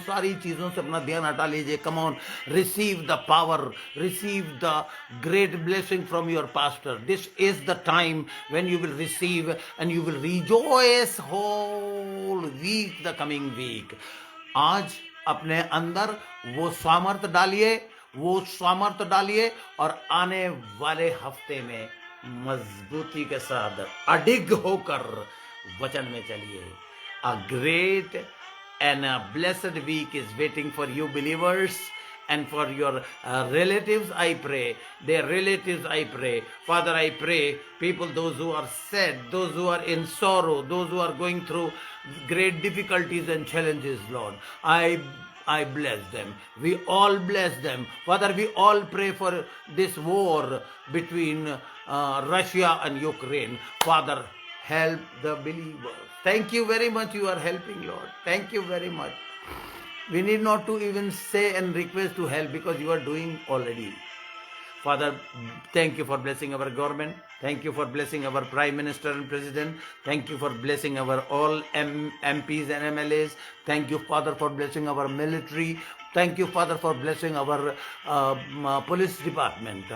सारी चीजों से अपना ध्यान हटा लीजिए. Come on, receive the power, receive the great blessing from your pastor. This is the time when you will receive and you will rejoice whole week, the coming week. आज अपने अंदर वो सामर्थ डालिए और आने वाले हफ्ते में मजबूती के साथ अडिग होकर वचन में चलिए. A great and a blessed week is waiting for you believers and for your relatives. I pray, their relatives I pray. Father, I pray people, those who are sad, those who are in sorrow, those who are going through great difficulties and challenges, Lord, I bless them. We all bless them. Father, we all pray for this war between Russia and Ukraine. Father, help the believers. Thank you very much. You are helping, Lord. Thank you very much. We need not to even say and request to help because you are doing already. Father, thank you for blessing our government. Thank you for blessing our Prime Minister and President. Thank you for blessing our all MPs and MLAs. Thank you, Father, for blessing our military. Thank you, Father, for blessing our police department.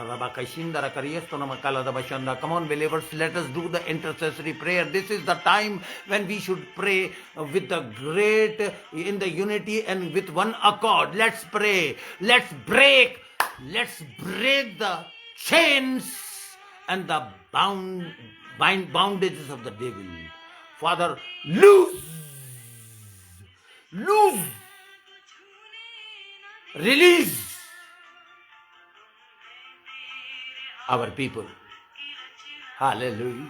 Come on, believers, let us do the intercessory prayer. This is the time when we should pray with the great, in the unity and with one accord. Let's pray. Let's break the chains and the bondages of the devil. Father, loose, release our people. Hallelujah.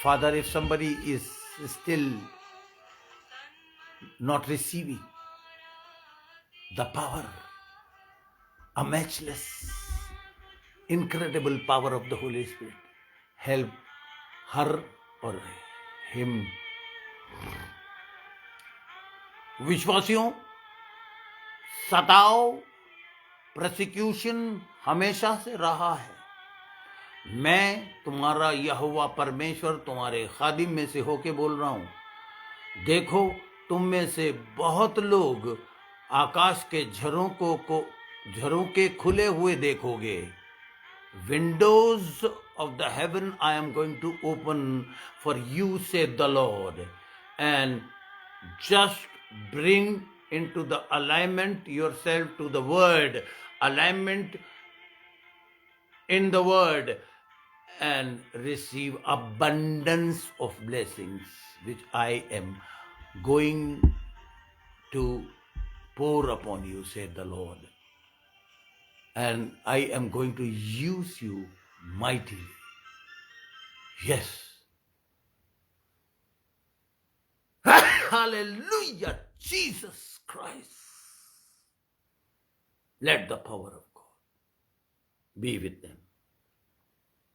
Father, if somebody is still not receiving the power, a matchless, incredible power of the Holy Spirit, help her or him. विश्वासियों, सताव, prosecution हमेशा से रहा है. मैं तुम्हारा यहोवा परमेश्वर तुम्हारे खादिम में से होके बोल रहा हूं. देखो, तुम में से बहुत लोग आकाश के झरोके खुले हुए देखोगे. Windows of the heaven I am going to open for you, said the Lord, and just bring into the alignment yourself to the word, alignment in the word, and receive abundance of blessings which I am going to pour upon you, said the Lord. And I am going to use you mightily. Yes. Hallelujah, Jesus Christ. Let the power of God be with them.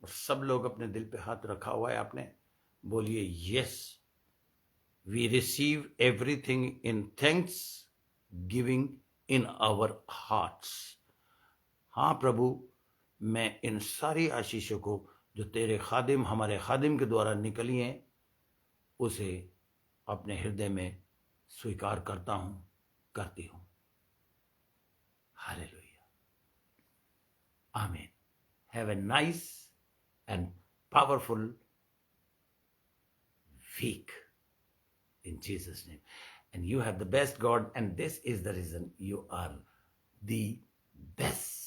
और सब लोग अपने दिल पे हाथ रखा हुआ है आपने, बोलिए yes, we receive everything in thanksgiving in our hearts. हाँ प्रभु, मैं इन सारी आशीषों को जो तेरे खादिम, हमारे खादिम के द्वारा निकली हैं, उसे अपने हृदय में स्वीकार करता हूं, करती हूं. हालेलुया. आमीन. Have a nice and powerful week in Jesus' name. And you have the best God, and this is the reason you are the best.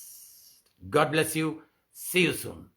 God bless you. See you soon.